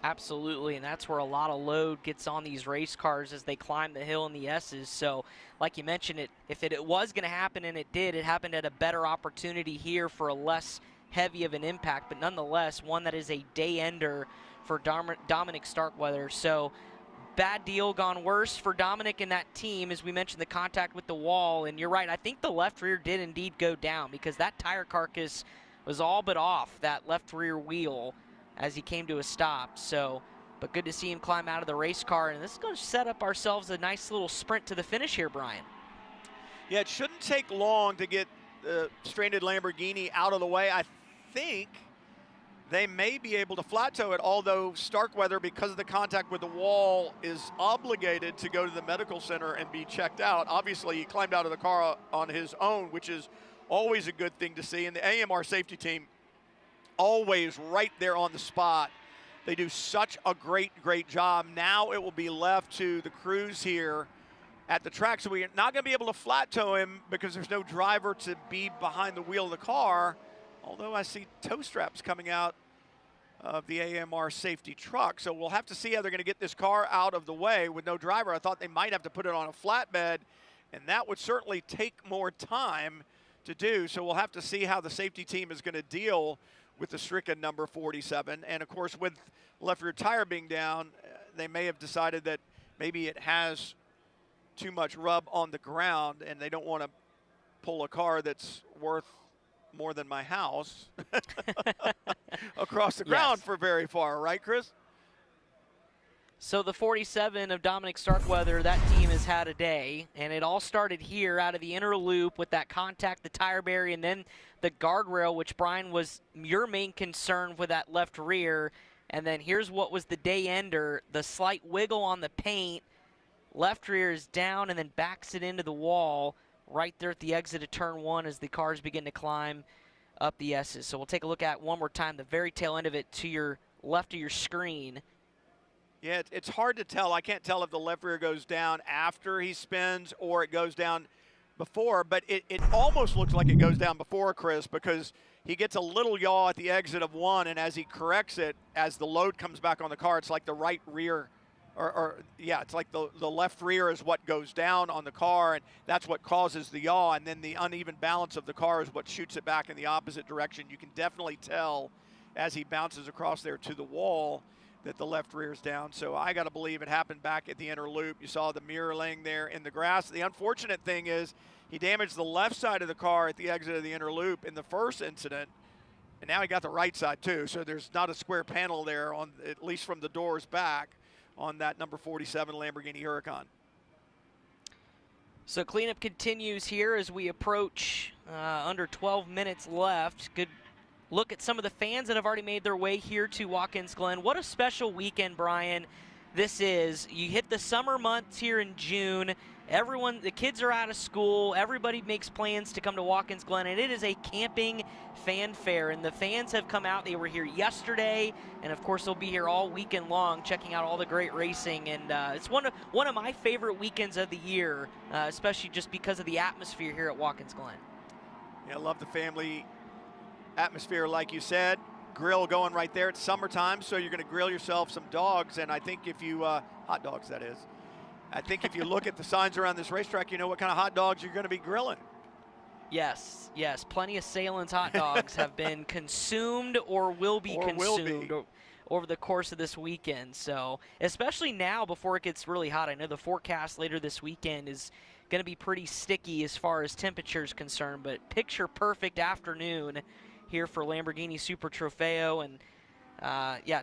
Absolutely, and that's where a lot of load gets on these race cars as they climb the hill in the S's. So, like you mentioned, if it was going to happen, and it did, it happened at a better opportunity here for a less heavy of an impact, but nonetheless, one that is a day-ender for Dominic Starkweather. So, bad deal gone worse for Dominic and that team. As we mentioned, the contact with the wall, and you're right, I think the left rear did indeed go down, because that tire carcass was all but off that left rear wheel as he came to a stop. So, but good to see him climb out of the race car, and this is going to set up ourselves a nice little sprint to the finish here, Brian. Yeah, it shouldn't take long to get the stranded Lamborghini out of the way. I think they may be able to flat tow it, although Starkweather, because of the contact with the wall, is obligated to go to the medical center and be checked out. Obviously, he climbed out of the car on his own, which is always a good thing to see. And the AMR safety team, always right there on the spot. They do such a great job. Now it will be left to the crews here at the track. So we're not going to be able to flat tow him because there's no driver to be behind the wheel of the car, although I see tow straps coming out of the AMR safety truck. So we'll have to see how they're going to get this car out of the way with no driver. I thought they might have to put it on a flatbed, and that would certainly take more time to do. So we'll have to see how the safety team is going to deal with the stricken number 47. And of course, with left rear tire being down, they may have decided that maybe it has too much rub on the ground and they don't want to pull a car that's worth more than my house across the ground for very far, right, Chris? So the 47 of Dominic Starkweather, that team has had a day, and it all started here out of the inner loop with that contact, the tire barrier, and then the guardrail, which, Brian, was your main concern with that left rear. And then here's what was the day ender, the slight wiggle on the paint. Left rear is down and then backs it into the wall right there at the exit of turn one as the cars begin to climb up the S's. So we'll take a look at one more time, the very tail end of it to your left of your screen. Yeah, it's hard to tell. I can't tell if the left rear goes down after he spins or it goes down before, but it almost looks like it goes down before, Chris, because he gets a little yaw at the exit of one, and as he corrects it, as the load comes back on the car, it's like the right rear, it's like the left rear is what goes down on the car, and that's what causes the yaw, and then the uneven balance of the car is what shoots it back in the opposite direction. You can definitely tell as he bounces across there to the wall that the left rear is down. So I got to believe it happened back at the inner loop. You saw the mirror laying there in the grass. The unfortunate thing is he damaged the left side of the car at the exit of the inner loop in the first incident, and now he got the right side too. So there's not a square panel there, on at least from the doors back, on that number 47 Lamborghini Huracan. So cleanup continues here as we approach under 12 minutes left. Good look at some of the fans that have already made their way here to Watkins Glen. What a special weekend, Brian, this is. You hit the summer months here in June. Everyone, the kids are out of school. Everybody makes plans to come to Watkins Glen, and it is a camping fan fair. And the fans have come out. They were here yesterday, and of course they'll be here all weekend long, checking out all the great racing. And it's one of my favorite weekends of the year, especially just because of the atmosphere here at Watkins Glen. Yeah, I love the family atmosphere, like you said. Grill going right there. It's summertime, so you're going to grill yourself some dogs, and I think if you hot dogs, that is. I think if you look at the signs around this racetrack, you know what kind of hot dogs you're going to be grilling. Yes, plenty of Salen's hot dogs have been consumed or will be consumed over the course of this weekend. So especially now before it gets really hot. I know the forecast later this weekend is going to be pretty sticky as far as temperature is concerned, but picture perfect afternoon here for Lamborghini Super Trofeo. And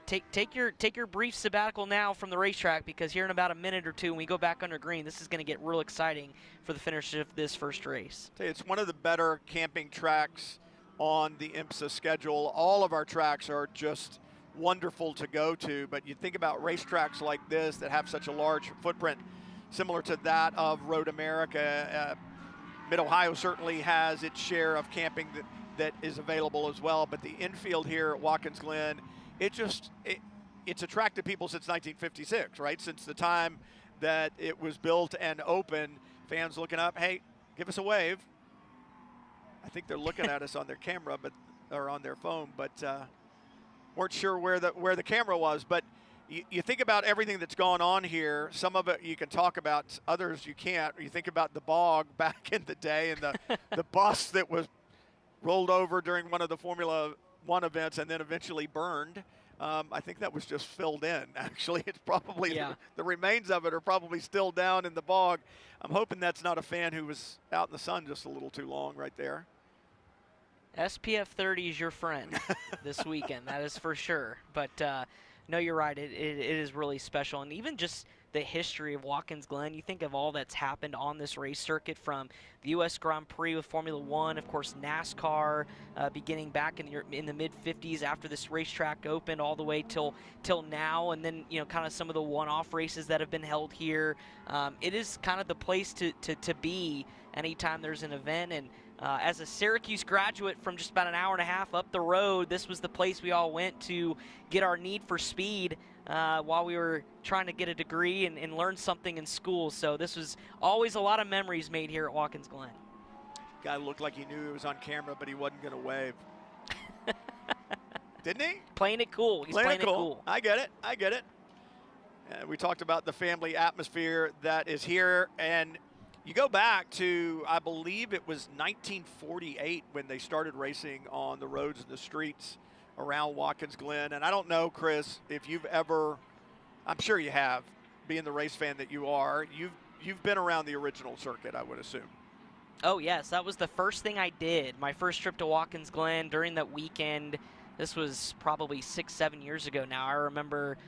take your brief sabbatical now from the racetrack, because here in about a minute or two when we go back under green, this is going to get real exciting for the finish of this first race. It's one of the better camping tracks on the IMSA schedule. All of our tracks are just wonderful to go to, but you think about racetracks like this that have such a large footprint. similar to that of Road America. Mid-Ohio certainly has its share of camping that is available as well, but the infield here at Watkins Glen, it's attracted people since 1956, right? Since the time that it was built and open, fans looking up, hey, give us a wave. I think they're looking at us on their camera, or on their phone, but weren't sure where the camera was. But you think about everything that's gone on here. Some of it you can talk about, others you can't. You think about the bog back in the day and the bus that was rolled over during one of the Formula One events and then eventually burned. I think that was just filled in, actually. It's probably, the remains of it are probably still down in the bog. I'm hoping that's not a fan who was out in the sun just a little too long right there. SPF 30 is your friend this weekend, that is for sure. But no, you're right. It is really special. And even just the history of Watkins Glen, you think of all that's happened on this race circuit, from the U.S. Grand Prix with Formula One, of course NASCAR, beginning back in the mid-50s after this racetrack opened, all the way till now, and then kind of some of the one-off races that have been held here. It is kind of the place to be anytime there's an event. And as a Syracuse graduate from just about an hour and a half up the road, this was the place we all went to get our need for speed while we were trying to get a degree and learn something in school. So this was always a lot of memories made here at Watkins Glen. Guy looked like he knew he was on camera, but he wasn't going to wave. Didn't he? Playing it cool. He's playing it cool. I get it. We talked about the family atmosphere that is here, and you go back to, I believe it was 1948 when they started racing on the roads and the streets around Watkins Glen. And I don't know, Chris, if you've ever, I'm sure you have, being the race fan that you are, you've been around the original circuit, I would assume. Oh, yes. That was the first thing I did. My first trip to Watkins Glen during that weekend. This was probably 6-7 years ago now. I remember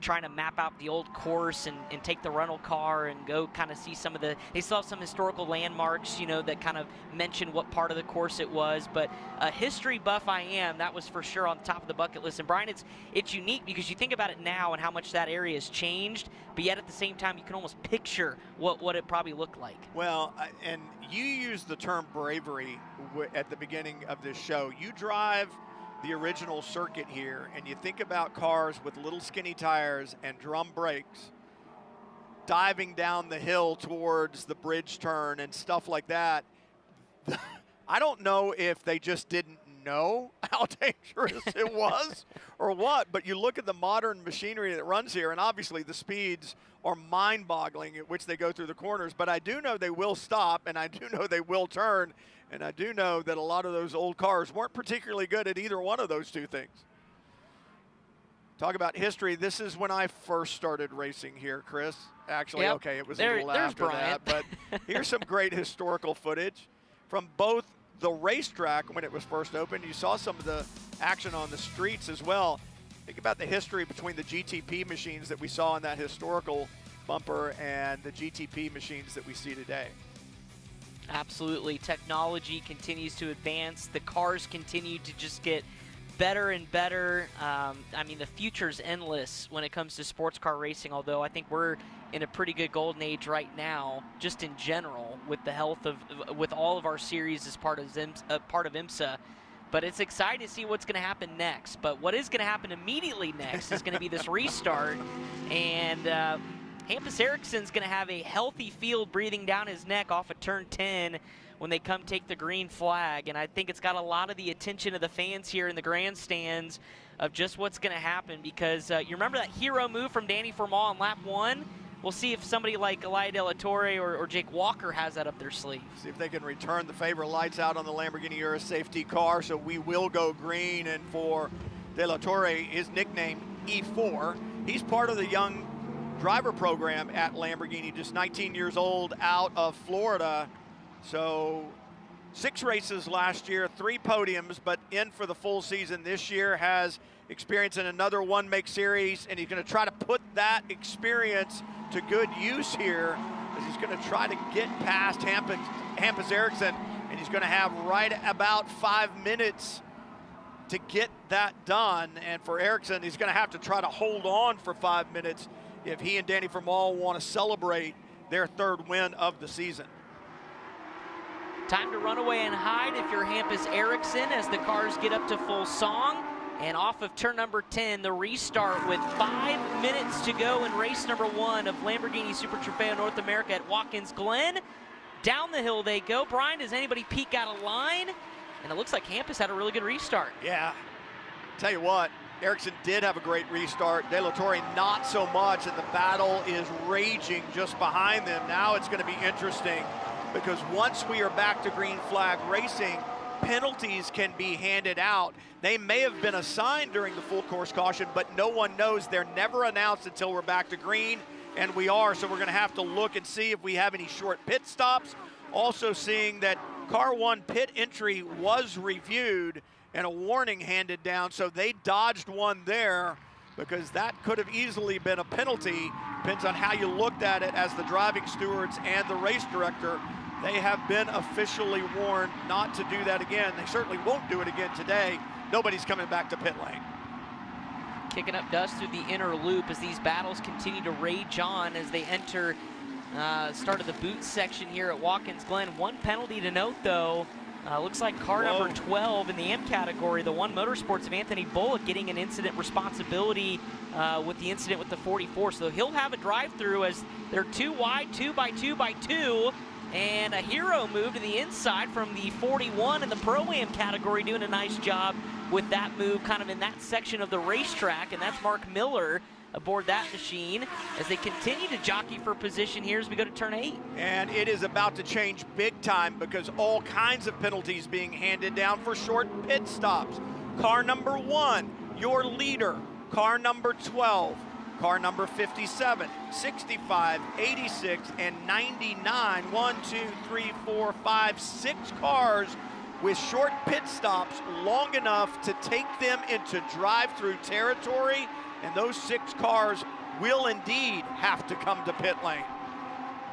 trying to map out the old course and take the rental car and go kind of see some of they still have some historical landmarks, that kind of mention what part of the course it was. But a history buff I am, that was for sure on the top of the bucket list. And Brian, it's unique because you think about it now and how much that area has changed, but yet at the same time you can almost picture what it probably looked like. Well, and you used the term bravery at the beginning of this show. You drive the original circuit here, and you think about cars with little skinny tires and drum brakes diving down the hill towards the bridge turn and stuff like that. I don't know if they just didn't know how dangerous it was or what, but you look at the modern machinery that runs here, and obviously the speeds are mind-boggling at which they go through the corners, but I do know they will stop, and I do know they will turn. And I do know that a lot of those old cars weren't particularly good at either one of those two things. Talk about history. This is when I first started racing here, Chris. Actually, yep. Okay, it was a little after that. But here's some great historical footage from both the racetrack when it was first opened. You saw some of the action on the streets as well. Think about the history between the GTP machines that we saw in that historical bumper and the GTP machines that we see today. Absolutely. Technology continues to advance. The cars continue to just get better and better. I mean, the future's endless when it comes to sports car racing, although I think we're in a pretty good golden age right now, just in general, with the health of, with all of our series as part of IMSA. But it's exciting to see what's going to happen next. But what is going to happen immediately next is going to be this restart. And Hampus Ericsson's going to have a healthy field breathing down his neck off of turn 10 when they come take the green flag. And I think it's got a lot of the attention of the fans here in the grandstands of just what's going to happen, because you remember that hero move from Danny Formal on lap 1? We'll see if somebody like Elia De La Torre or Jake Walker has that up their sleeve. See if they can return the favor. Lights out on the Lamborghini Euro safety car, so we will go green. And for De La Torre, his nickname E4, he's part of the young driver program at Lamborghini, just 19 years old, out of Florida. So 6 races last year, 3 podiums, but in for the full season this year, has experience in another one-make series, and he's going to try to put that experience to good use here, as he's going to try to get past Hampus Ericsson, and he's going to have right about 5 minutes to get that done. And for Ericsson, he's going to have to try to hold on for 5 minutes if he and Danny Formal want to celebrate their third win of the season. Time to run away and hide if you're Hampus Eriksson as the cars get up to full song. And off of turn number 10, the restart with 5 minutes to go in race number 1 of Lamborghini Super Trofeo North America at Watkins Glen. Down the hill they go. Brian, does anybody peek out of line? And it looks like Hampus had a really good restart. Yeah, tell you what, Eriksson did have a great restart. De La Torre not so much, and the battle is raging just behind them. Now it's going to be interesting because once we are back to green flag racing, penalties can be handed out. They may have been assigned during the full course caution, but no one knows. They're never announced until we're back to green, and we are, so we're going to have to look and see if we have any short pit stops. Also seeing that car 1 pit entry was reviewed and a warning handed down, so they dodged one there because that could have easily been a penalty. Depends on how you looked at it as the driving stewards and the race director. They have been officially warned not to do that again. They certainly won't do it again today. Nobody's coming back to pit lane. Kicking up dust through the inner loop as these battles continue to rage on as they enter start of the boot section here at Watkins Glen. One penalty to note, though. Looks like car number 12 in the M category, the One Motorsports of Anthony Bullock, getting an incident responsibility with the incident with the 44. So he'll have a drive-through as they're 2 wide, 2 by 2 by 2. And a hero move to the inside from the 41 in the Pro-Am category, doing a nice job with that move kind of in that section of the racetrack, and that's Mark Miller aboard that machine as they continue to jockey for position here as we go to turn 8. And it is about to change big time because all kinds of penalties being handed down for short pit stops. Car number 1, your leader. Car number 12. Car number 57, 65, 86, and 99. 1, 2, 3, 4, 5, 6 cars with short pit stops long enough to take them into drive-through territory, and those 6 cars will indeed have to come to pit lane.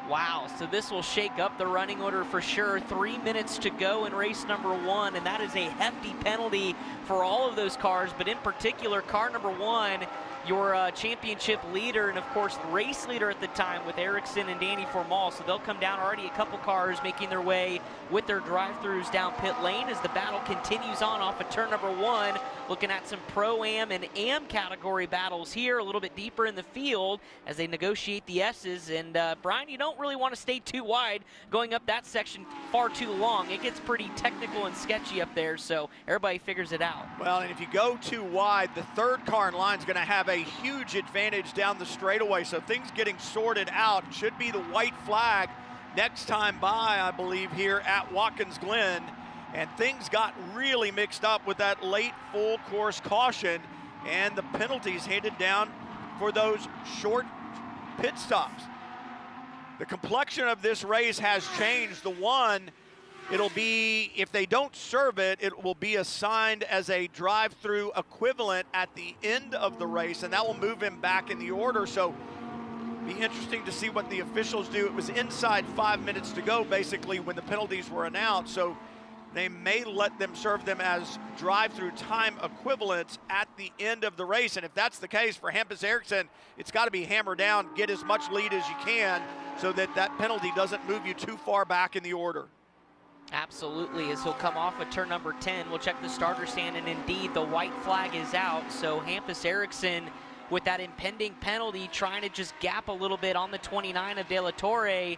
Wow, so this will shake up the running order for sure. 3 minutes to go in race number 1, and that is a hefty penalty for all of those cars, but in particular, car number 1, your championship leader and, of course, race leader at the time with Eriksson and Danny Formal. So they'll come down. Already a couple cars making their way with their drive-thrus down pit lane as the battle continues on off of turn number 1. Looking at some Pro-Am and Am category battles here, a little bit deeper in the field as they negotiate the S's. And, Brian, you don't really want to stay too wide going up that section far too long. It gets pretty technical and sketchy up there, so everybody figures it out. Well, and if you go too wide, the third car in line is going to have a huge advantage down the straightaway, so things getting sorted out. Should be the white flag next time by, I believe, here at Watkins Glen. And things got really mixed up with that late full course caution and the penalties handed down for those short pit stops. The complexion of this race has changed. The one, it'll be, if they don't serve it, it will be assigned as a drive-through equivalent at the end of the race, and that will move him back in the order. So be interesting to see what the officials do. It was inside 5 minutes to go, basically, when the penalties were announced. So they may let them serve them as drive-through time equivalents at the end of the race. And if that's the case for Hampus Eriksson, it's got to be hammered down, get as much lead as you can so that that penalty doesn't move you too far back in the order. Absolutely, as he'll come off of turn number 10. We'll check the starter stand, and indeed the white flag is out. So Hampus Eriksson with that impending penalty, trying to just gap a little bit on the 29 of De La Torre,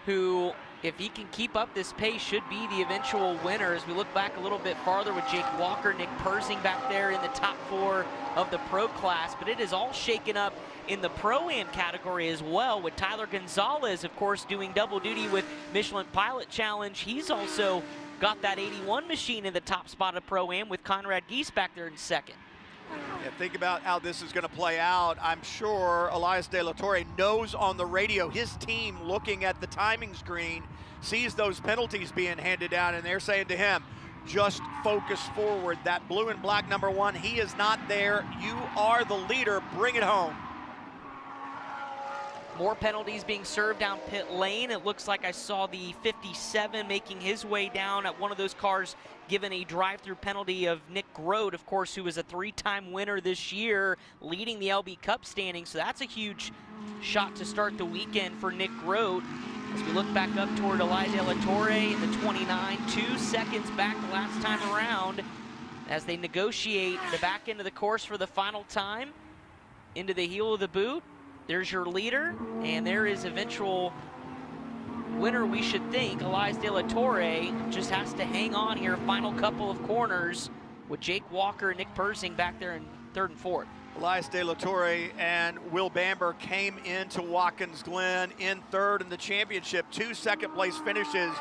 who, if he can keep up this pace, should be the eventual winner. As we look back a little bit farther with Jake Walker, Nick Persing back there in the top 4 of the pro class, but it is all shaken up in the Pro-Am category as well, with Tyler Gonzalez, of course, doing double duty with Michelin Pilot Challenge. He's also got that 81 machine in the top spot of Pro-Am with Conrad Geese back there in second. Yeah, think about how this is going to play out. I'm sure Elias De La Torre knows on the radio, his team looking at the timing screen, sees those penalties being handed down, and they're saying to him, just focus forward. That blue and black number 1, he is not there. You are the leader. Bring it home. More penalties being served down pit lane. It looks like I saw the 57 making his way down at one of those cars, given a drive-through penalty of Nick Grote, of course, who was a 3-time winner this year, leading the LB Cup standing. So that's a huge shot to start the weekend for Nick Grote. As we look back up toward Elias De La Torre in the 29, 2 seconds back the last time around, as they negotiate the back end of the course for the final time into the heel of the boot. There's your leader, and there is eventual winner, we should think. Elias De La Torre just has to hang on here, final couple of corners, with Jake Walker and Nick Persing back there in third and fourth. Elias De La Torre and Will Bamber came into Watkins Glen in third in the championship. 2 second-place finishes,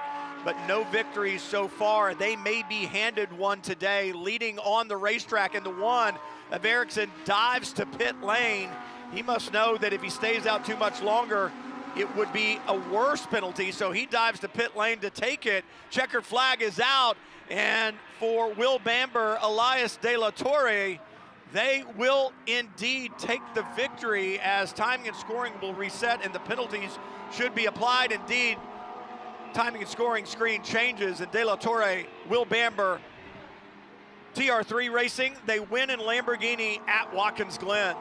but no victories so far. They may be handed one today, leading on the racetrack. And the one of Ericsson dives to pit lane. He must know that if he stays out too much longer, it would be a worse penalty, so he dives to pit lane to take it. Checkered flag is out, and for Will Bamber, Elias De La Torre, they will indeed take the victory, as timing and scoring will reset and the penalties should be applied. Indeed, timing and scoring screen changes, and De La Torre, Will Bamber, TR3 Racing, they win in Lamborghini at Watkins Glen.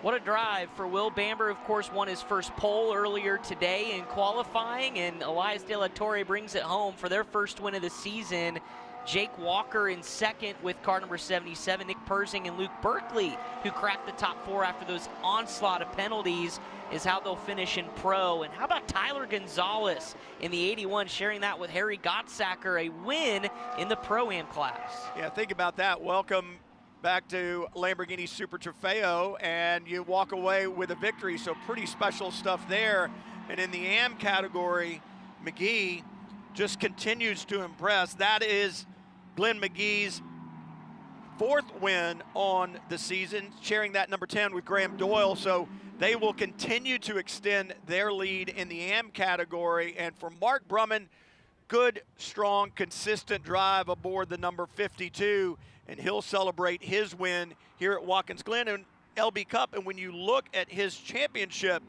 What a drive for Will Bamber. Of course, won his first pole earlier today in qualifying, and Elias De La Torre brings it home for their first win of the season. Jake Walker in second with car number 77, Nick Persing and Luke Berkeley, who cracked the top 4 after those onslaught of penalties, is how they'll finish in pro. And how about Tyler Gonzalez in the 81, sharing that with Harry Gottsacker, a win in the Pro-Am class. Yeah, think about that. Welcome back to Lamborghini Super Trofeo, and you walk away with a victory, so pretty special stuff there. And in the AM category, McGee just continues to impress. That is Glenn McGee's 4th win on the season, sharing that number 10 with Graham Doyle, so they will continue to extend their lead in the AM category. And for Mark Brumman, good, strong, consistent drive aboard the number 52, and he'll celebrate his win here at Watkins Glen and LB Cup. And when you look at his championship,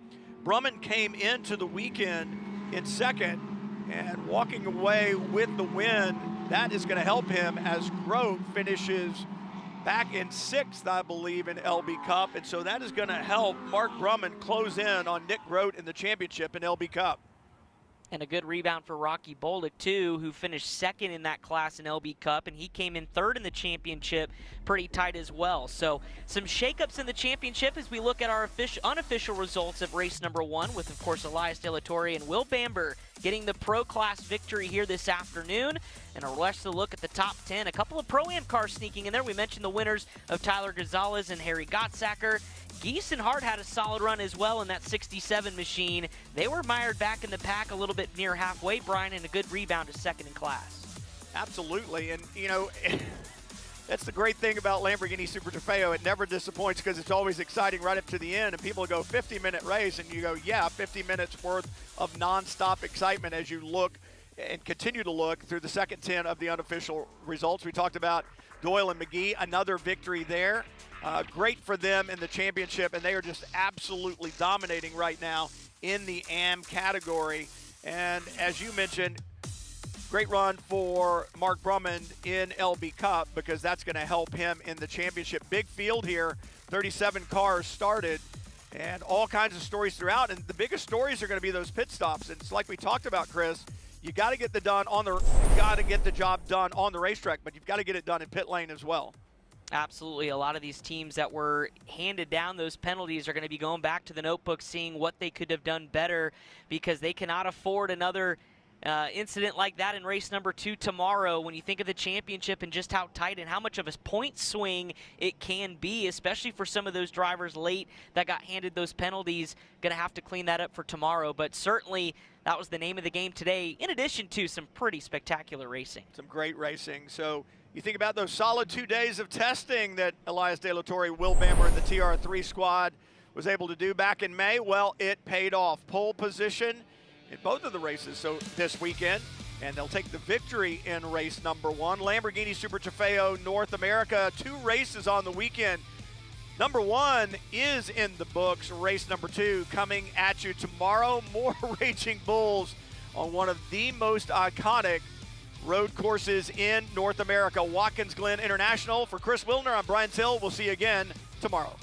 Brumman came into the weekend in second, and walking away with the win, that is going to help him as Grote finishes back in 6th, I believe, in LB Cup. And so that is going to help Mark Brumman close in on Nick Grote in the championship in LB Cup. And a good rebound for Rocky Bolduc, too, who finished second in that class in LB Cup, and he came in third in the championship, pretty tight as well. So some shakeups in the championship as we look at our unofficial results of race number 1, with, of course, Elias De La Torre and Will Bamber getting the Pro Class victory here this afternoon. And a rush to look at the top 10. A couple of Pro-Am cars sneaking in there. We mentioned the winners of Tyler Gonzalez and Harry Gottsacker. Geese and Hart had a solid run as well in that 67 machine. They were mired back in the pack a little bit near halfway, Brian, and a good rebound to second in class. Absolutely, and you know, that's the great thing about Lamborghini Super Trofeo. It never disappoints because it's always exciting right up to the end, and people go 50-minute race, and you go, yeah, 50 minutes worth of nonstop excitement as you look and continue to look through the second 10 of the unofficial results. We talked about Doyle and McGee, another victory there. Great for them in the championship, and they are just absolutely dominating right now in the AM category. And as you mentioned, great run for Mark Brumman in LB Cup, because that's going to help him in the championship. Big field here, 37 cars started, and all kinds of stories throughout. And the biggest stories are going to be those pit stops. And it's like we talked about, Chris. You got to get the job done on the racetrack, but you've got to get it done in pit lane as well. Absolutely. A lot of these teams that were handed down those penalties are going to be going back to the notebook, seeing what they could have done better, because they cannot afford another incident like that in race number 2 tomorrow. When you think of the championship and just how tight and how much of a point swing it can be, especially for some of those drivers late that got handed those penalties, going to have to clean that up for tomorrow. But certainly that was the name of the game today, in addition to some pretty spectacular racing. Some great racing. So you think about those solid 2 days of testing that Elias De La Torre, Will Bamber, and the TR3 squad was able to do back in May. Well, it paid off. Pole position in both of the races so this weekend, and they'll take the victory in race number 1. Lamborghini Super Trofeo North America, 2 races on the weekend. Number 1 is in the books. Race number 2 coming at you tomorrow. More Raging Bulls on one of the most iconic road courses in North America. Watkins Glen International. For Chris Wilner, I'm Brian Till. We'll see you again tomorrow.